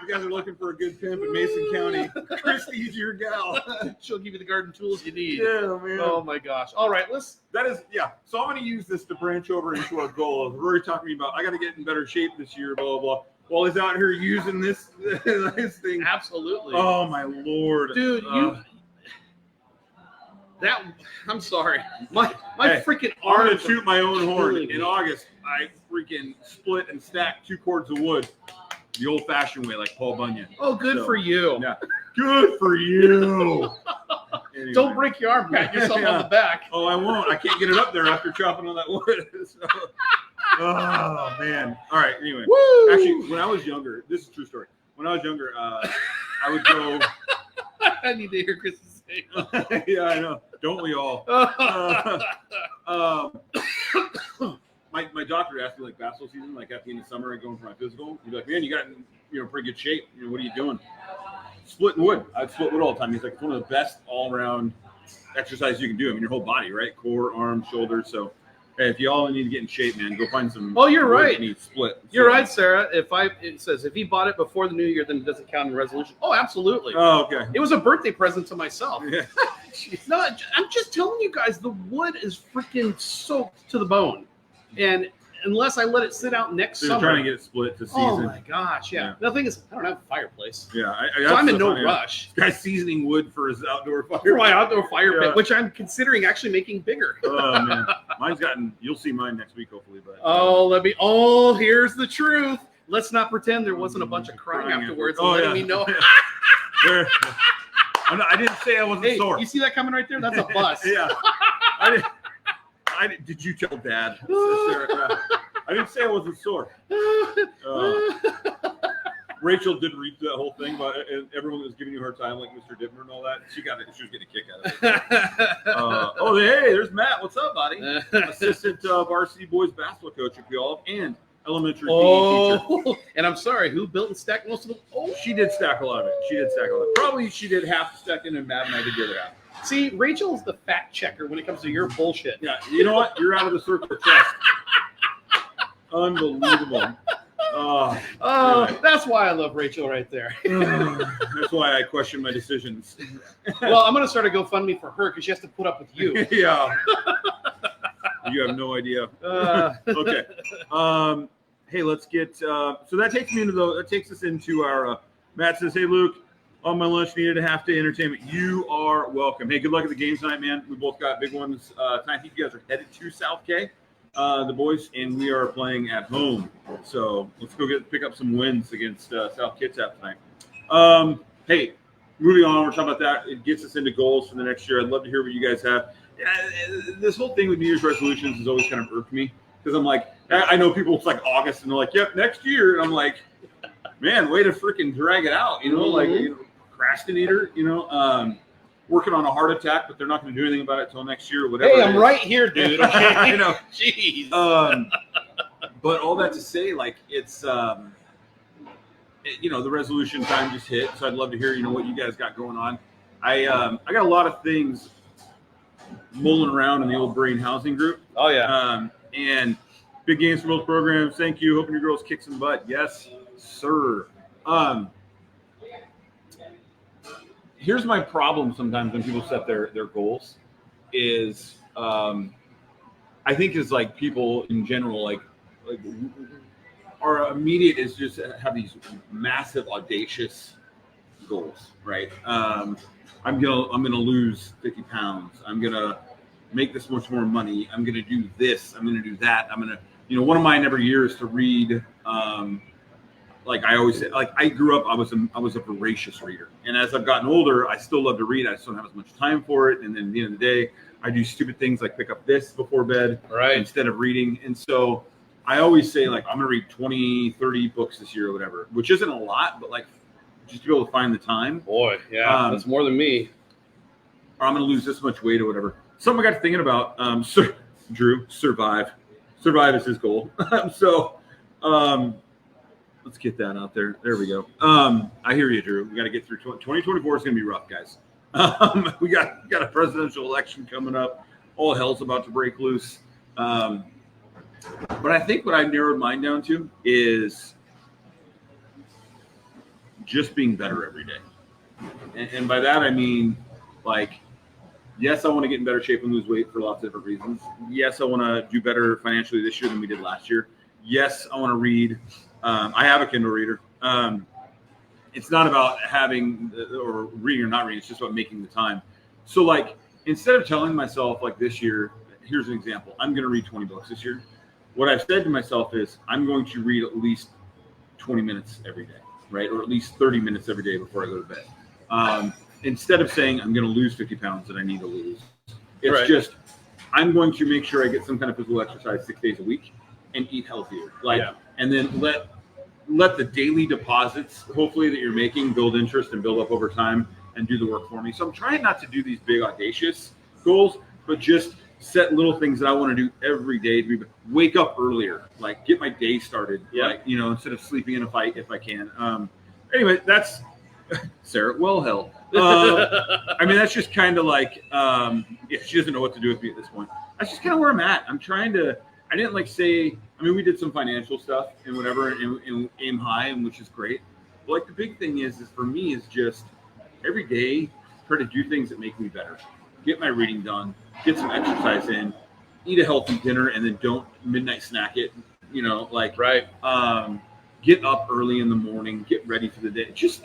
S11: You guys are looking for a good pimp in Mason County. Christy's your gal.
S10: She'll give you the garden tools you need.
S11: Yeah, man.
S10: Oh, my gosh. All right,
S11: So I'm going to use this to branch over into a goal of Rory talking about, I got to get in better shape this year, blah, blah, blah. While he's out here using this thing.
S10: Absolutely.
S11: Oh, my Lord.
S10: Dude, I'm sorry. My freaking
S11: I'm
S10: arm.
S11: going to toot my own horn. In August, I freaking split and stacked 2 cords of wood the old-fashioned way, like Paul Bunyan.
S10: Oh, good for you.
S11: Yeah. Good for you. Anyway.
S10: Don't break your arm. Pat yourself on the back.
S11: Oh, I won't. I can't get it up there after chopping all that wood. So, oh, man. All right. Anyway.
S10: Woo!
S11: Actually, when I was younger, this is a true story. When I was younger, I would go.
S10: I need to hear Chris's say.
S11: Yeah, I know. Don't we all? My doctor asked me like basketball season, like at the end of summer, I going for my physical. He'd be like, "Man, you got in pretty good shape. What are you doing?" Splitting wood. I'd split wood all the time. He's like, it's one of the best all around exercises you can do. I mean, your whole body, right? Core, arms, shoulders. So, hey, if you all need to get in shape, man, go find some.
S10: Oh, you're right.
S11: You need split.
S10: You're right, Sarah. It says if he bought it before the new year, then it doesn't count in resolution. Oh, absolutely.
S11: Oh, okay.
S10: It was a birthday present to myself.
S11: Yeah.
S10: No, I'm just telling you guys, the wood is freaking soaked to the bone, and unless I let it sit out next summer,
S11: trying to get it split to season.
S10: Oh my gosh, yeah. The thing is, I don't have a fireplace.
S11: Yeah,
S10: so I'm in no rush.
S11: This guy's seasoning wood for his outdoor fire.
S10: For my outdoor fire pit, which I'm considering actually making bigger.
S11: Oh man, mine's gotten. You'll see mine next week, hopefully. But
S10: here's the truth. Let's not pretend there wasn't a bunch of crying afterwards and letting me know.
S11: I didn't say I wasn't sore.
S10: You see that coming right there? That's a bus.
S11: Yeah. Did you tell Dad? I didn't say I wasn't sore. Rachel did read that whole thing, but everyone was giving you her time, like Mr. Dittmer and all that. She was getting a kick out of it. Hey, there's Matt. What's up, buddy? Assistant varsity boys basketball coach at Puyallup and elementary PE teacher.
S10: And I'm sorry, who built and stacked most of them? Oh,
S11: she did stack a lot of it. Probably she did half the stacking, and Matt and I did the other half.
S10: See, Rachel's the fact checker when it comes to your bullshit.
S11: Yeah, you know what? You're out of the circle of trust. Unbelievable. Anyway.
S10: That's why I love Rachel right there.
S11: That's why I question my decisions.
S10: Well, I'm going to start a GoFundMe for her because she has to put up with you.
S11: Yeah. You have no idea. Okay. Hey, let's get. So that takes us into our Matt says, hey, Luke, on my lunch needed a half-day entertainment. You are welcome. Hey, good luck at the games tonight, man. We both got big ones tonight. I think you guys are headed to South K, the boys, and we are playing at home. So let's go pick up some wins against South Kitsap tonight. Hey, moving on, we're talking about that. It gets us into goals for the next year. I'd love to hear what you guys have. This whole thing with New Year's resolutions has always kind of irked me because I'm like, I know people, it's like August, and they're like, yep, next year. And I'm like, man, way to freaking drag it out, like, procrastinator, working on a heart attack, but they're not going to do anything about it until next year or whatever.
S10: Hey, I'm right here, dude. Okay?
S11: Jeez. But all that to say, like, it's, the resolution time just hit, so I'd love to hear, what you guys got going on. I got a lot of things mulling around in the old brain housing group.
S10: Oh, yeah.
S11: And big games for both programs. Thank you. Hoping your girls kick some butt. Yes, sir. Here's my problem sometimes when people set their goals is I think is like people in general, like our immediate is just have these massive audacious goals, right? I'm gonna lose 50 pounds. I'm gonna make this much more money. I'm gonna do this. I'm gonna do that. I'm gonna, one of mine every year is to read. Like I always say, like I grew up, I was a voracious reader, and as I've gotten older, I still love to read. I just don't have as much time for it, and then at the end of the day, I do stupid things like pick up this before bed, instead of reading. And so I always say, like, I'm gonna read 20, 30 books this year or whatever, which isn't a lot, but like just to be able to find the time.
S10: Boy, yeah, that's more than me.
S11: Or I'm gonna lose this much weight or whatever. Something I got to thinking about. Drew, survive is his goal. Let's get that out there. There we go. I hear you, Drew. We got to get through 2024 is going to be rough, guys. We got a presidential election coming up. All hell's about to break loose. But I think what I narrowed mine down to is just being better every day. And by that, I mean, like, yes, I want to get in better shape and lose weight for lots of different reasons. Yes, I want to do better financially this year than we did last year. Yes, I want to read. I have a Kindle reader. It's not about having or reading or not reading. It's just about making the time. So, like, instead of telling myself, like, this year, here's an example. I'm going to read 20 books this year. What I've said to myself is I'm going to read at least 20 minutes every day, right? Or at least 30 minutes every day before I go to bed. Instead of saying I'm going to lose 50 pounds that I need to lose. It's just I'm going to make sure I get some kind of physical exercise 6 days a week and eat healthier. And then let the daily deposits, hopefully, that you're making build interest and build up over time and do the work for me. So I'm trying not to do these big audacious goals, but just set little things that I want to do every day to wake up earlier, like get my day started, like, instead of sleeping in a fight if I can. Anyway, that's Sarah. Well, hell. I mean, that's just kind of like, she doesn't know what to do with me at this point. That's just kind of where I'm at. I'm trying to, I didn't like say, I mean, we did some financial stuff and whatever and aim high, and which is great. But like the big thing is for me is just every day try to do things that make me better. Get my reading done, get some exercise in, eat a healthy dinner, and then don't midnight snack it, get up early in the morning, get ready for the day. Just,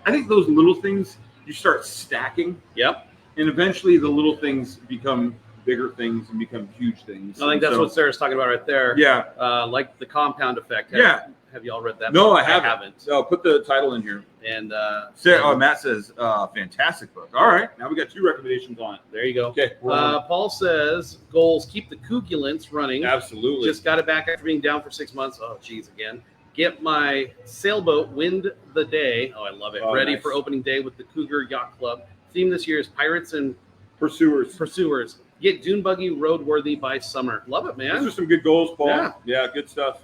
S11: I think those little things, you start stacking.
S10: Yep.
S11: And eventually the little things become bigger things and become huge things.
S10: I think that's what Sarah's talking about right there.
S11: Yeah.
S10: Like the compound effect. Have you all read that?
S11: No, I haven't. So put the title in here.
S10: And
S11: Sarah, Matt says, fantastic book. All right. Now we got 2 recommendations on it.
S10: There you go.
S11: Okay.
S10: Paul says, goals, keep the Coogulants running.
S11: Absolutely.
S10: Just got it back after being down for 6 months. Oh, geez, again. Get my sailboat, Wind the Day. Oh, I love it. Ready for opening day with the Cougar Yacht Club. Theme this year is Pirates and Pursuers. Get dune buggy roadworthy by summer. Love it, man.
S11: Those are some good goals, Paul. Yeah, good stuff.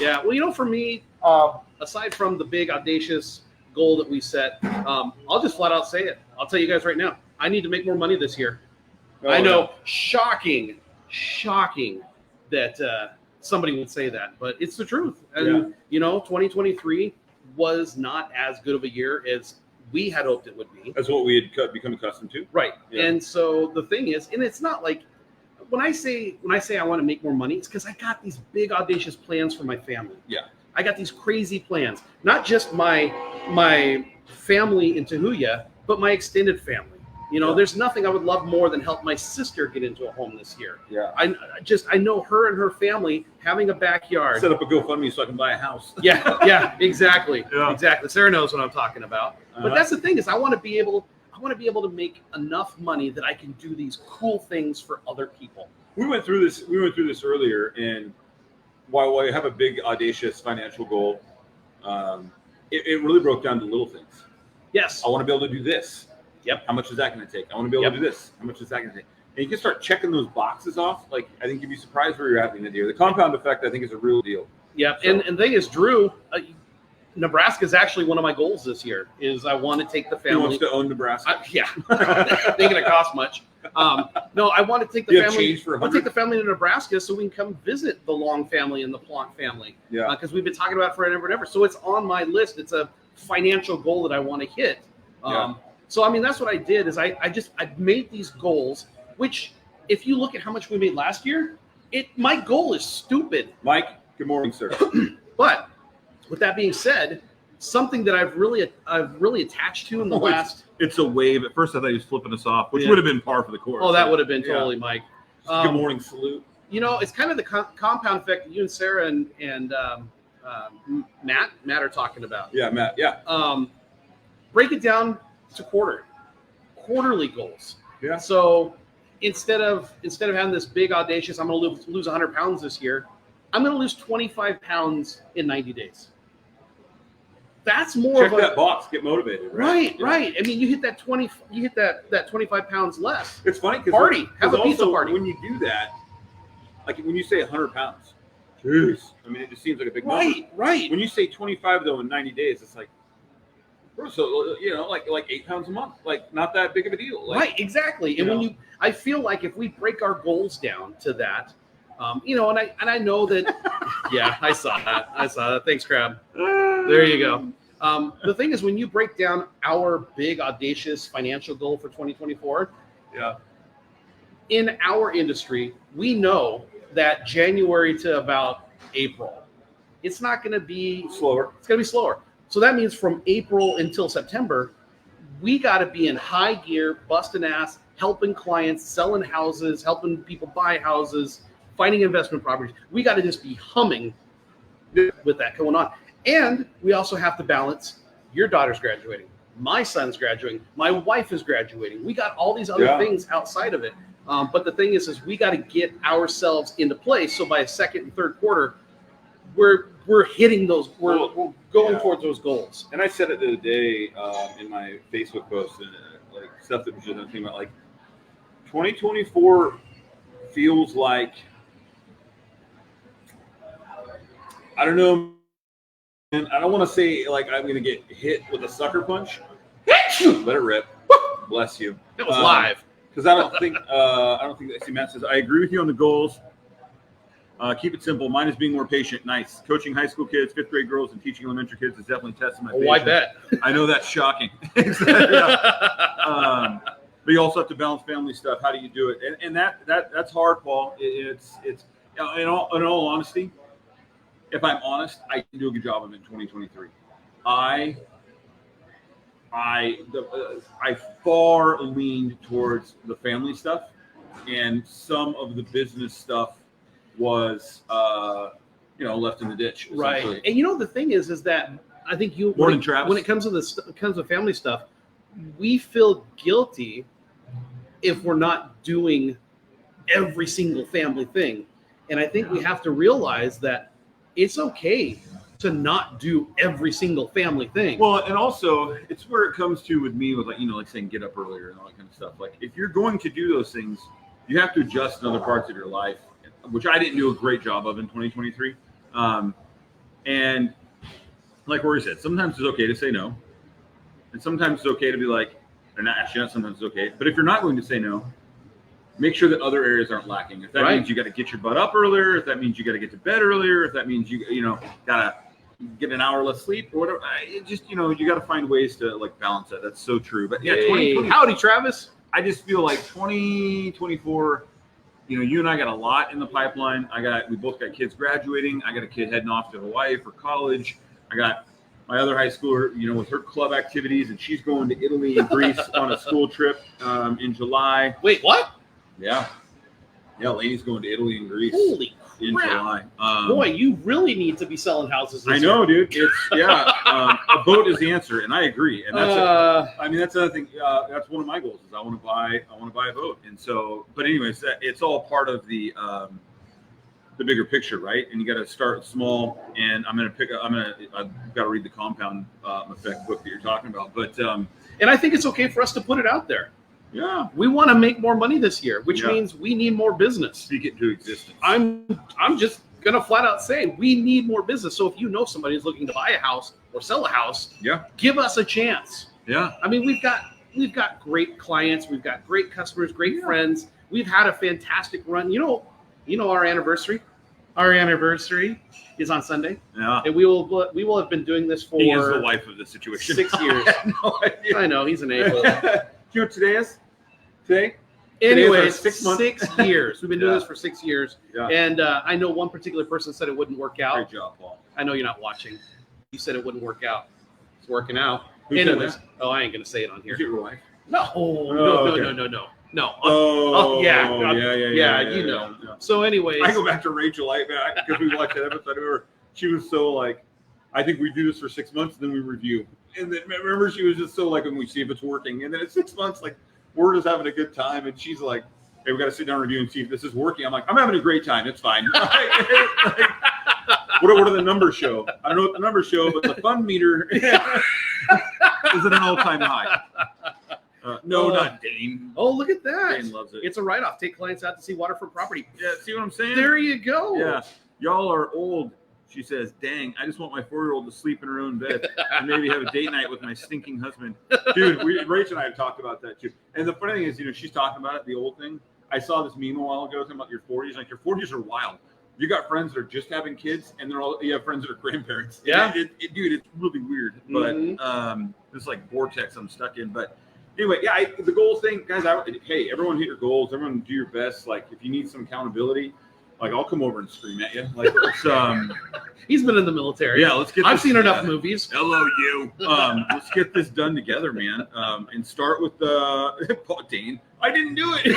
S10: Yeah, well, for me, aside from the big audacious goal that we set, I'll just flat out say it. I'll tell you guys right now, I need to make more money this year. I know, shocking that somebody would say that, but it's the truth. And, 2023 was not as good of a year as we had hoped it would be.
S11: That's what we had become accustomed to.
S10: Right.
S11: Yeah.
S10: And so the thing is, and it's not like when I say I want to make more money, it's because I got these big audacious plans for my family.
S11: Yeah.
S10: I got these crazy plans. Not just my family in Tahuya, but my extended family. You know, there's nothing I would love more than help my sister get into a home this year.
S11: Yeah.
S10: I know her and her family having a backyard.
S11: Set up a GoFundMe so I can buy a house.
S10: Yeah, exactly. Exactly. Sarah knows what I'm talking about. But that's the thing is I want to be able to make enough money that I can do these cool things for other people.
S11: We went through this earlier, and while I have a big audacious financial goal, it really broke down to little things.
S10: Yes.
S11: I want to be able to do this.
S10: Yep.
S11: How much is that going to take? I want to be able to do this. How much is that going to take? And you can start checking those boxes off. Like, I think you'd be surprised where you're at in the year. The compound effect, I think, is a real deal.
S10: Yep. So. And the thing is, Drew, Nebraska is actually one of my goals this year. Is I want to take the family.
S11: He wants to own Nebraska.
S10: Yeah. Ain't going to cost much. No, I want to take the family. I want to take the family to Nebraska so we can come visit the Long family and the Plonk family.
S11: Yeah.
S10: Because we've been talking about it forever and ever. So it's on my list. It's a financial goal that I want to hit. So, I mean, that's what I did is I made these goals, which if you look at how much we made last year, my goal is stupid.
S11: Mike, good morning, sir.
S10: But with that being said, something that I've really attached to in the last.
S11: It's a wave. At first, I thought he was flipping us off, which would have been par for the course.
S10: Oh, that would have been totally Mike.
S11: Good morning, salute.
S10: You know, it's kind of the compound effect that you and Sarah and Matt are talking about.
S11: Yeah, Matt. Yeah.
S10: Break it down to quarterly goals.
S11: Yeah.
S10: So instead of having this big audacious, I'm going to lose 100 pounds this year, I'm going to lose 25 pounds in 90 days. That's more
S11: Check that box. Get motivated.
S10: Right. I mean, you hit that 25 pounds less.
S11: It's funny because
S10: have a pizza party.
S11: When you do that, like when you say 100 pounds, jeez, I mean, it just seems like a big number.
S10: Right.
S11: When you say 25 though in 90 days, it's like, so like 8 pounds a month, like not that big of a deal. Like,
S10: right, exactly. And I feel like if we break our goals down to that, and I know that, yeah, I saw that. Thanks, Crab. There you go. The thing is, when you break down our big audacious financial goal for 2024, in our industry, we know that January to about April, it's not going to be
S11: slower.
S10: It's going to be slower. So that means from April until September, we got to be in high gear, busting ass, helping clients, selling houses, helping people buy houses, finding investment properties. We got to just be humming with that going on. And we also have to balance your daughter's graduating, my son's graduating, my wife is graduating. We got all these other things outside of it. But the thing is we got to get ourselves into place. So by second and third quarter, we're hitting those. We're going towards those goals.
S11: And I said it the other day in my Facebook post, and like stuff that was just thinking about, like 2024 feels like, I don't know, and I don't want to say like I'm going to get hit with a sucker punch. Let it rip. Bless you.
S10: It was live.
S11: Because I don't think that. See, Matt says I agree with you on the goals. Keep it simple. Mine is being more patient. Nice. Coaching high school kids, 5th grade girls, and teaching elementary kids is definitely testing my patience.
S10: Oh, I bet.
S11: I know that's shocking. But you also have to balance family stuff. How do you do it? And that's hard, Paul. It's in all honesty, if I'm honest, I didn't do a good job of it in 2023. I far leaned towards the family stuff, and some of the business stuff was left in the ditch.
S10: Right. And the thing is that I think when it comes to family stuff, we feel guilty if we're not doing every single family thing. And I think we have to realize that it's okay to not do every single family thing.
S11: Well, and also it's where it comes to with me with like saying get up earlier and all that kind of stuff. Like if you're going to do those things, you have to adjust in other parts of your life, which I didn't do a great job of in 2023. And like Rory said, sometimes it's okay to say no. And sometimes it's okay to be like, not sometimes it's okay. But if you're not going to say no, make sure that other areas aren't lacking. If that means you got to get your butt up earlier, if that means you got to get to bed earlier, if that means you got to get an hour less sleep or whatever, you got to find ways to like balance that. That's so true. But yeah,
S10: howdy, Travis.
S11: I just feel like 2024 you know, you and I got a lot in the pipeline. We both got kids graduating. I got a kid heading off to Hawaii for college. I got my other high schooler, you know, with her club activities, and she's going to Italy and Greece on a school trip in July.
S10: Wait, what?
S11: Yeah. Yeah, Lainey's going to Italy and Greece.
S10: Holy
S11: in
S10: crap.
S11: July.
S10: Boy, you really need to be selling houses this
S11: I know,
S10: year.
S11: dude. It's a boat is the answer, and I agree. And that's I mean, that's another thing. That's one of my goals is I want to buy a boat. And so, but anyways, it's all part of the bigger picture, right? And you got to start small. And I've got to read the Compound Effect book that you're talking about. But
S10: and I think it's okay for us to put it out there.
S11: Yeah,
S10: we want to make more money this year, which means we need more business.
S11: Speak it into existence.
S10: I'm just gonna flat out say we need more business. So if you know somebody who's looking to buy a house or sell a house, give us a chance.
S11: Yeah,
S10: I mean we've got great clients, we've got great customers, great friends. We've had a fantastic run. You know our anniversary. Our anniversary is on Sunday.
S11: Yeah,
S10: and we will have been doing this for.
S11: He is the life of the situation.
S10: 6 years.
S11: No idea.
S10: I know he's an a-hole.
S11: Do you know what today is? Today?
S10: Anyways,
S11: 6 months.
S10: 6 years. We've been doing this for 6 years.
S11: Yeah.
S10: And I know one particular person said it wouldn't work out.
S11: Great job, Paul.
S10: I know you're not watching. You said it wouldn't work out. It's working out.
S11: Who said
S10: Anyways,
S11: that?
S10: I ain't going to say it on here.
S11: Is it your wife?
S10: No.
S11: Okay.
S10: No.
S11: Yeah,
S10: you know. Yeah. So anyways.
S11: I go back to Rachel because we watched that episode of her. She was so like, I think we do this for 6 months, and then we review. And then remember, she was just so like, when we see if it's working. And then at 6 months, like, we're just having a good time, and she's like, "Hey, we got to sit down and review and see if this is working." I'm like, "I'm having a great time. It's fine." What do the numbers show? I don't know what the numbers show, but the fun meter is at an all-time high. No, not Dane.
S10: Oh, look at that!
S11: Dane loves it.
S10: It's a write-off. Take clients out to see waterfront property.
S11: Yeah, see what I'm saying?
S10: There you go.
S11: Yeah, y'all are old. She says, "Dang, I just want my 4-year-old to sleep in her own bed and maybe have a date night with my stinking husband." Dude, Rachel and I have talked about that too. And the funny thing is, she's talking about it, the old thing. I saw this meme a while ago talking about your 40s. Like, your 40s are wild. You got friends that are just having kids, and you have friends that are grandparents.
S10: Yeah.
S11: Dude, it's really weird. But this like vortex I'm stuck in. But anyway, yeah, the goals thing, guys, hey, everyone hit your goals. Everyone do your best. Like, if you need some accountability, like, I'll come over and scream at you. Like, it's,
S10: he's been in the military.
S11: Yeah, let's get.
S10: I've seen enough movies.
S11: Hello, you. Let's get this done together, man. And start with Paul Dane. I didn't do it.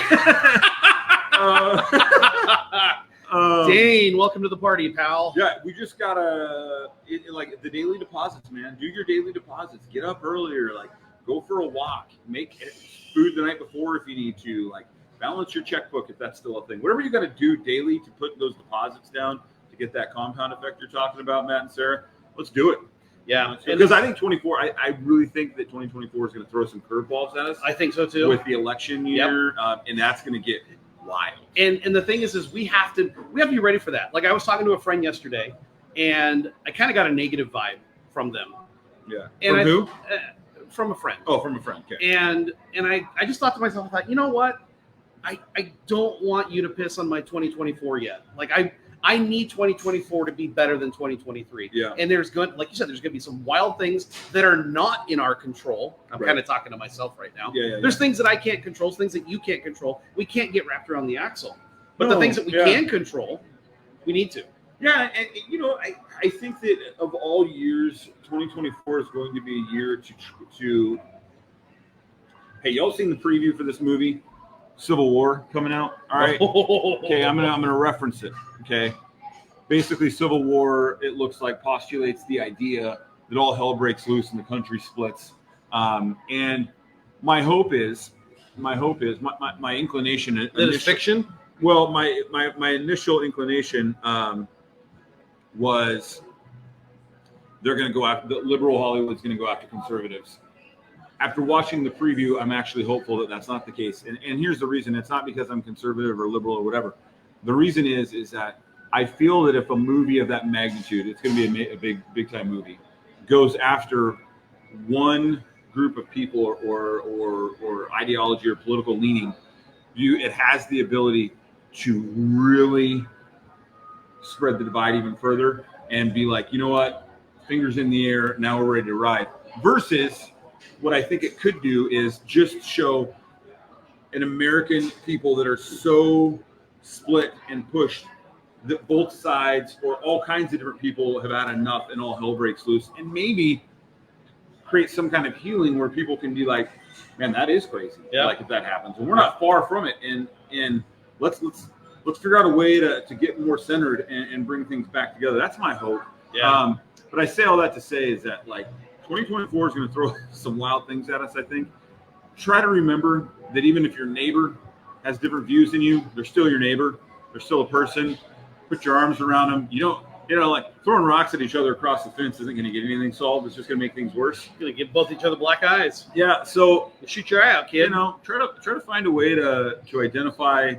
S10: Dane, welcome to the party, pal.
S11: Yeah, we just gotta like the daily deposits, man. Do your daily deposits. Get up earlier. Like, go for a walk. Make food the night before if you need to. Like, balance your checkbook if that's still a thing. Whatever you got to do daily to put those deposits down to get that compound effect you're talking about, Matt and Sarah, let's do it.
S10: Yeah.
S11: Because I think 24, I really think that 2024 is going to throw some curveballs at us.
S10: I think so too.
S11: With the election year, and that's going to get wild.
S10: And the thing is we have to be ready for that. Like, I was talking to a friend yesterday, and I kind of got a negative vibe from them.
S11: Yeah.
S10: And
S11: from who?
S10: From a friend.
S11: Oh, from a friend. Okay.
S10: And I just thought to myself, I thought, you know what? I don't want you to piss on my 2024 yet. Like, I need 2024 to be better than 2023.
S11: Yeah.
S10: And like you said, there's going to be some wild things that are not in our control. I'm kind of talking to myself right now. There's things that I can't control, things that you can't control. We can't get wrapped around the axle. But the things that we can control, we need to.
S11: Yeah, and I think that of all years, 2024 is going to be a year to hey, y'all seen the preview for this movie? Civil War coming out. All right. Okay, I'm gonna reference it. Okay. Basically, Civil War, it looks like, postulates the idea that all hell breaks loose and the country splits. And my hope is my inclination.
S10: That is fiction?
S11: Well, my initial inclination was they're going to go after the liberal Hollywood's going to go after conservatives. After watching the preview, I'm actually hopeful that that's not the case. And here's the reason. It's not because I'm conservative or liberal or whatever. The reason is that I feel that if a movie of that magnitude, it's going to be a big time movie, goes after one group of people or ideology or political leaning, it has the ability to really spread the divide even further and be like, you know what, fingers in the air, now we're ready to ride. Versus what I think it could do is just show an American people that are so split and pushed. Both sides or all kinds of different people have had enough, and all hell breaks loose. And maybe create some kind of healing where people can be like, man, that is crazy. Yeah. Like if that happens, and we're not far from it. And let's figure out a way to get more centered and bring things back together. That's my hope. Yeah. But I say all that to say is that like 2024 is going to throw some wild things at us. I think. Try to remember that even if your neighbor has different views than you, they're still your neighbor. They're still a person. Put your arms around them. You don't. Like throwing rocks at each other across the fence isn't going to get anything solved. It's just going to make things worse.
S10: You're going to give both each other black eyes.
S11: Yeah. So
S10: shoot your eye out, kid.
S11: Try to find a way to identify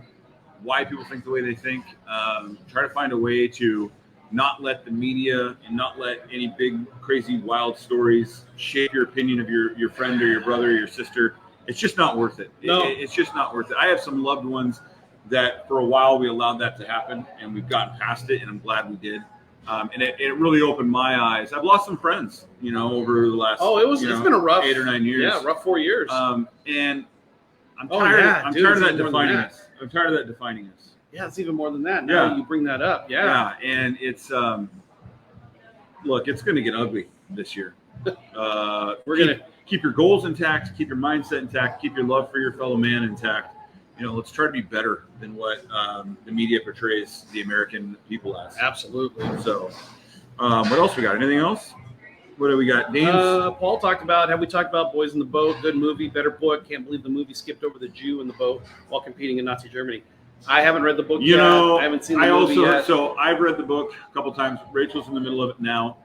S11: why people think the way they think. Try to find a way to not let the media and not let any big, crazy, wild stories shape your opinion of your friend or your brother or your sister. It's just not worth it.
S10: No.
S11: It's just not worth it. I have some loved ones that for a while we allowed that to happen, and we've gotten past it, and I'm glad we did. And it really opened my eyes. I've lost some friends, over the last.
S10: It's been a rough
S11: 8 or 9 years.
S10: Yeah, rough 4 years.
S11: And I'm tired. I'm tired of that defining us. I'm tired of that defining us.
S10: Yeah, it's even more than that. Now you bring that up. Yeah.
S11: Yeah, and it's look, it's going to get ugly this year. We're going to keep your goals intact, keep your mindset intact, keep your love for your fellow man intact. Let's try to be better than what the media portrays the American people as.
S10: Absolutely.
S11: So, what else we got? Anything else? What do we got?
S10: Paul talked about, have we talked about Boys in the Boat? Good movie, better book. Can't believe the movie skipped over the Jew in the boat while competing in Nazi Germany. I haven't read the book yet. I haven't seen the movie yet.
S11: So I've read the book a couple times. Rachel's in the middle of it now.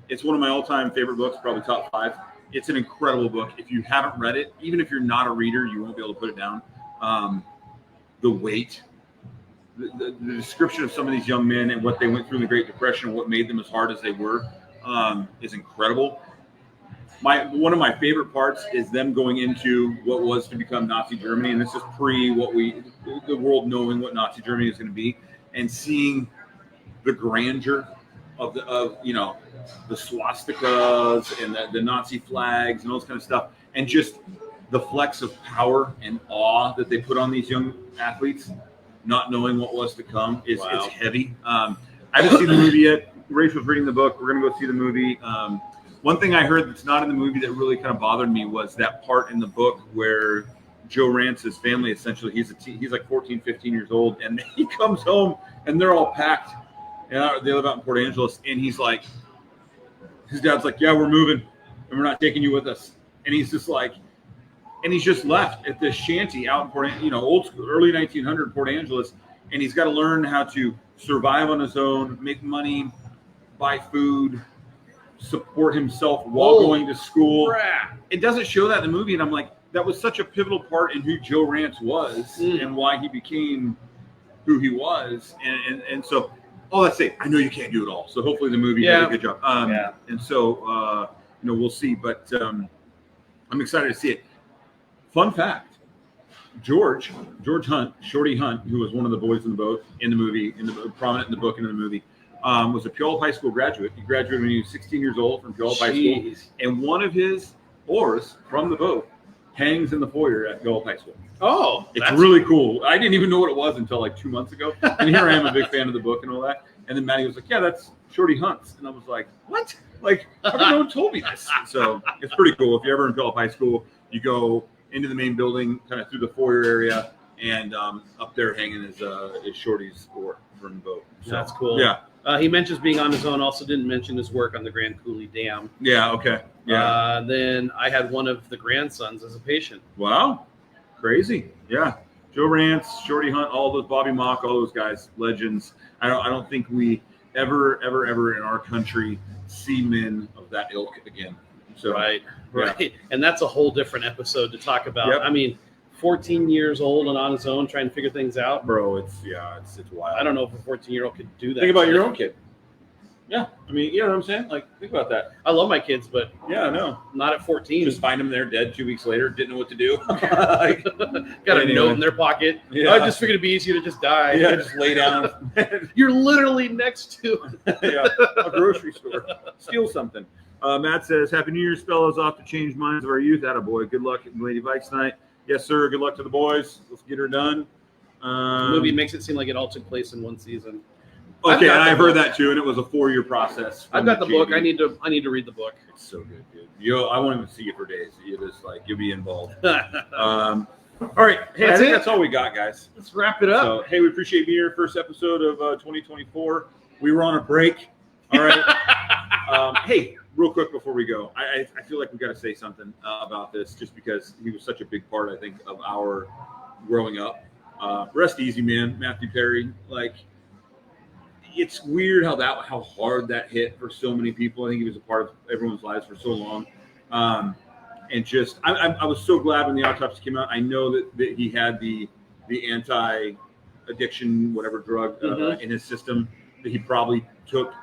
S11: It's one of my all-time favorite books, probably top 5. It's an incredible book. If you haven't read it, even if you're not a reader, you won't be able to put it down. The weight, the description of some of these young men and what they went through in the Great Depression and what made them as hard as they were is incredible. One of my favorite parts is them going into what was to become Nazi Germany, and this is pre the world knowing what Nazi Germany is going to be, and seeing the grandeur of the swastikas and the Nazi flags and all this kind of stuff, and just the flex of power and awe that they put on these young athletes, not knowing what was to come it's heavy. I haven't seen the movie yet. Rachel's reading the book. We're going to go see the movie. One thing I heard that's not in the movie that really kind of bothered me was that part in the book where Joe Rance's family, essentially, he's like 14, 15 years old, and he comes home and they're all packed. And they live out in Port Angeles, and he's like, his dad's like, yeah, we're moving, and we're not taking you with us. And he's just like, and he's just left at this shanty out in Port, old school, early 1900 Port Angeles, and he's got to learn how to survive on his own, make money, buy food, support himself while going to school.
S10: Crap.
S11: It doesn't show that in the movie, and I'm like, that was such a pivotal part in who Joe Rance was and why he became who he was, and so. Oh, let's say I know you can't do it all, so hopefully the movie did a good job. And so we'll see, but I'm excited to see it. Fun fact: George Hunt, Shorty Hunt, who was one of the boys in the boat in the movie, prominent in the book and in the movie, was a Puyallup High School graduate. He graduated when he was 16 years old from Puyallup High School, and one of his oars from the boat hangs in the foyer at Puyallup High School.
S10: Oh,
S11: it's really cool. I didn't even know what it was until like 2 months ago. And here I am, a big fan of the book and all that. And then Maddie was like, yeah, that's Shorty Hunt's. And I was like, what? Like, how come no one told me this? So it's pretty cool. If you're ever in Puyallup High School, you go into the main building, kind of through the foyer area, and up there hanging is Shorty's oar from the boat. So,
S10: that's cool.
S11: Yeah.
S10: He mentions being on his own, also didn't mention his work on the Grand Coulee Dam.
S11: Yeah, okay. Yeah.
S10: Then I had one of the grandsons as a patient.
S11: Wow. Crazy. Yeah. Joe Rance, Shorty Hunt, all those, Bobby Mock, all those guys, legends. I don't think we ever in our country see men of that ilk again. So
S10: Right. And that's a whole different episode to talk about.
S11: Yep.
S10: I mean, 14 years old and on his own trying to figure things out.
S11: Bro, it's wild.
S10: I don't know if a 14-year-old could do that.
S11: Think about your own kid. Yeah. I mean, you know what I'm saying? Like, think about that.
S10: I love my kids, but
S11: yeah, I know.
S10: Not at 14.
S11: Just find them there dead 2 weeks later, didn't know what to do.
S10: Got a note in their pocket.
S11: Yeah.
S10: I just figured it'd be easier to just die.
S11: Yeah, just lay down.
S10: You're literally next to
S11: a grocery store. Steal something. Matt says, Happy New Year's, fellas. Off to change minds of our youth. Attaboy. Good luck at Lady Vikes tonight. Yes, sir. Good luck to the boys. Let's get her done.
S10: The movie makes it seem like it all took place in one season.
S11: Okay, and I've heard that too, and it was a 4-year process.
S10: I've got the book. I need to read the book.
S11: It's so good, dude. I won't even see you for days. You'll be involved. All right, hey, I think that's all we got, guys.
S10: Let's wrap it up.
S11: So, hey, we appreciate being here. First episode of 2024. We were on a break. All right. Hey, real quick before we go, I feel like we got to say something about this, just because he was such a big part, I think, of our growing up. Rest easy, man, Matthew Perry. Like, it's weird how hard that hit for so many people. I think he was a part of everyone's lives for so long. And just, I was so glad when the autopsy came out. I know that he had the anti-addiction, whatever drug in his system that he probably took,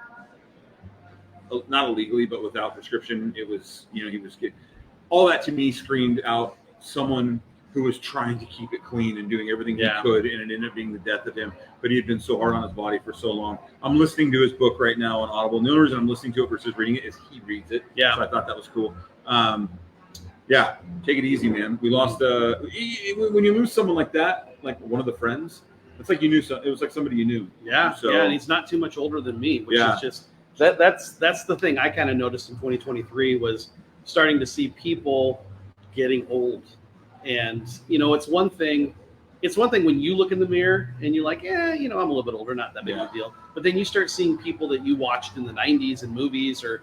S11: not illegally, but without prescription. It was, he was getting, all that to me screamed out someone who was trying to keep it clean and doing everything he could, and it ended up being the death of him. But he had been so hard on his body for so long. I'm listening to his book right now on Audible. The only reason I'm listening to it versus reading it is he reads it. Yeah. So I thought that was cool. Yeah, take it easy, man. We lost when you lose someone like that, like one of the friends, it's like you knew it was like somebody you knew.
S10: Yeah,
S11: so,
S10: and he's not too much older than me, which is just that's the thing I kind of noticed in 2023 was starting to see people getting old. And it's one thing when you look in the mirror and you're like, I'm a little bit older, not that big of a deal. But then you start seeing people that you watched in the 90s in movies or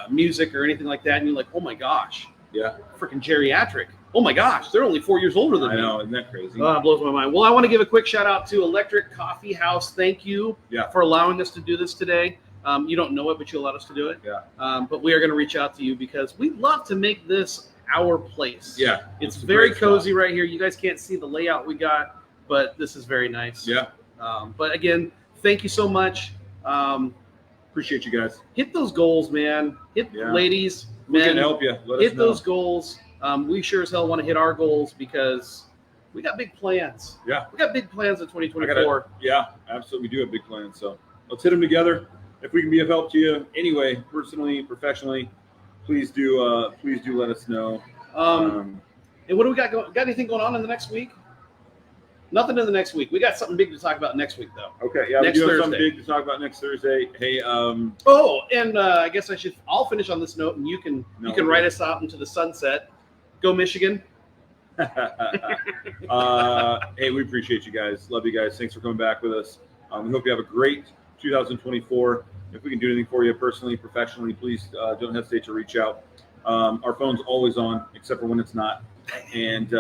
S10: music or anything like that, and you're like, oh my gosh.
S11: Yeah.
S10: Freaking geriatric. Oh my gosh, they're only 4 years older than me.
S11: I know, isn't that crazy?
S10: It blows my mind. Well, I want to give a quick shout out to Electric Coffee House. Thank you for allowing us to do this today. You don't know it, but you allowed us to do it.
S11: Yeah.
S10: But we are going to reach out to you because we'd love to make this our place.
S11: Yeah.
S10: It's very cozy right here. You guys can't see the layout we got, but this is very nice.
S11: Yeah.
S10: But again, thank you so much.
S11: Appreciate you guys.
S10: Hit those goals, man. Ladies,
S11: we
S10: men,
S11: can help you. Let us
S10: hit
S11: know.
S10: those goals. We sure as hell want to hit our goals because we got big plans.
S11: Yeah.
S10: We got big plans in 2024.
S11: Yeah, absolutely. We do have big plans. So let's hit them together. If we can be of help to you anyway, personally, professionally, please do let us know.
S10: And what do we got going? Got anything going on in the next week? Nothing in the next week. We got something big to talk about next week, though.
S11: Okay, yeah,
S10: next
S11: we do have
S10: Thursday.
S11: something big to talk about next Thursday. Hey,
S10: I guess I'll finish on this note, and you can write us out into the sunset. Go Michigan.
S11: Hey, we appreciate you guys. Love you guys. Thanks for coming back with us. We hope you have a great 2024. If we can do anything for you personally, professionally, please don't hesitate to reach out. Our phone's always on, except for when it's not. And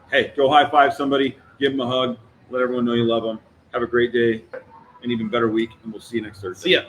S11: hey, go high five somebody, give them a hug, let everyone know you love them. Have a great day, an even better week, and we'll see you next Thursday.
S10: See ya.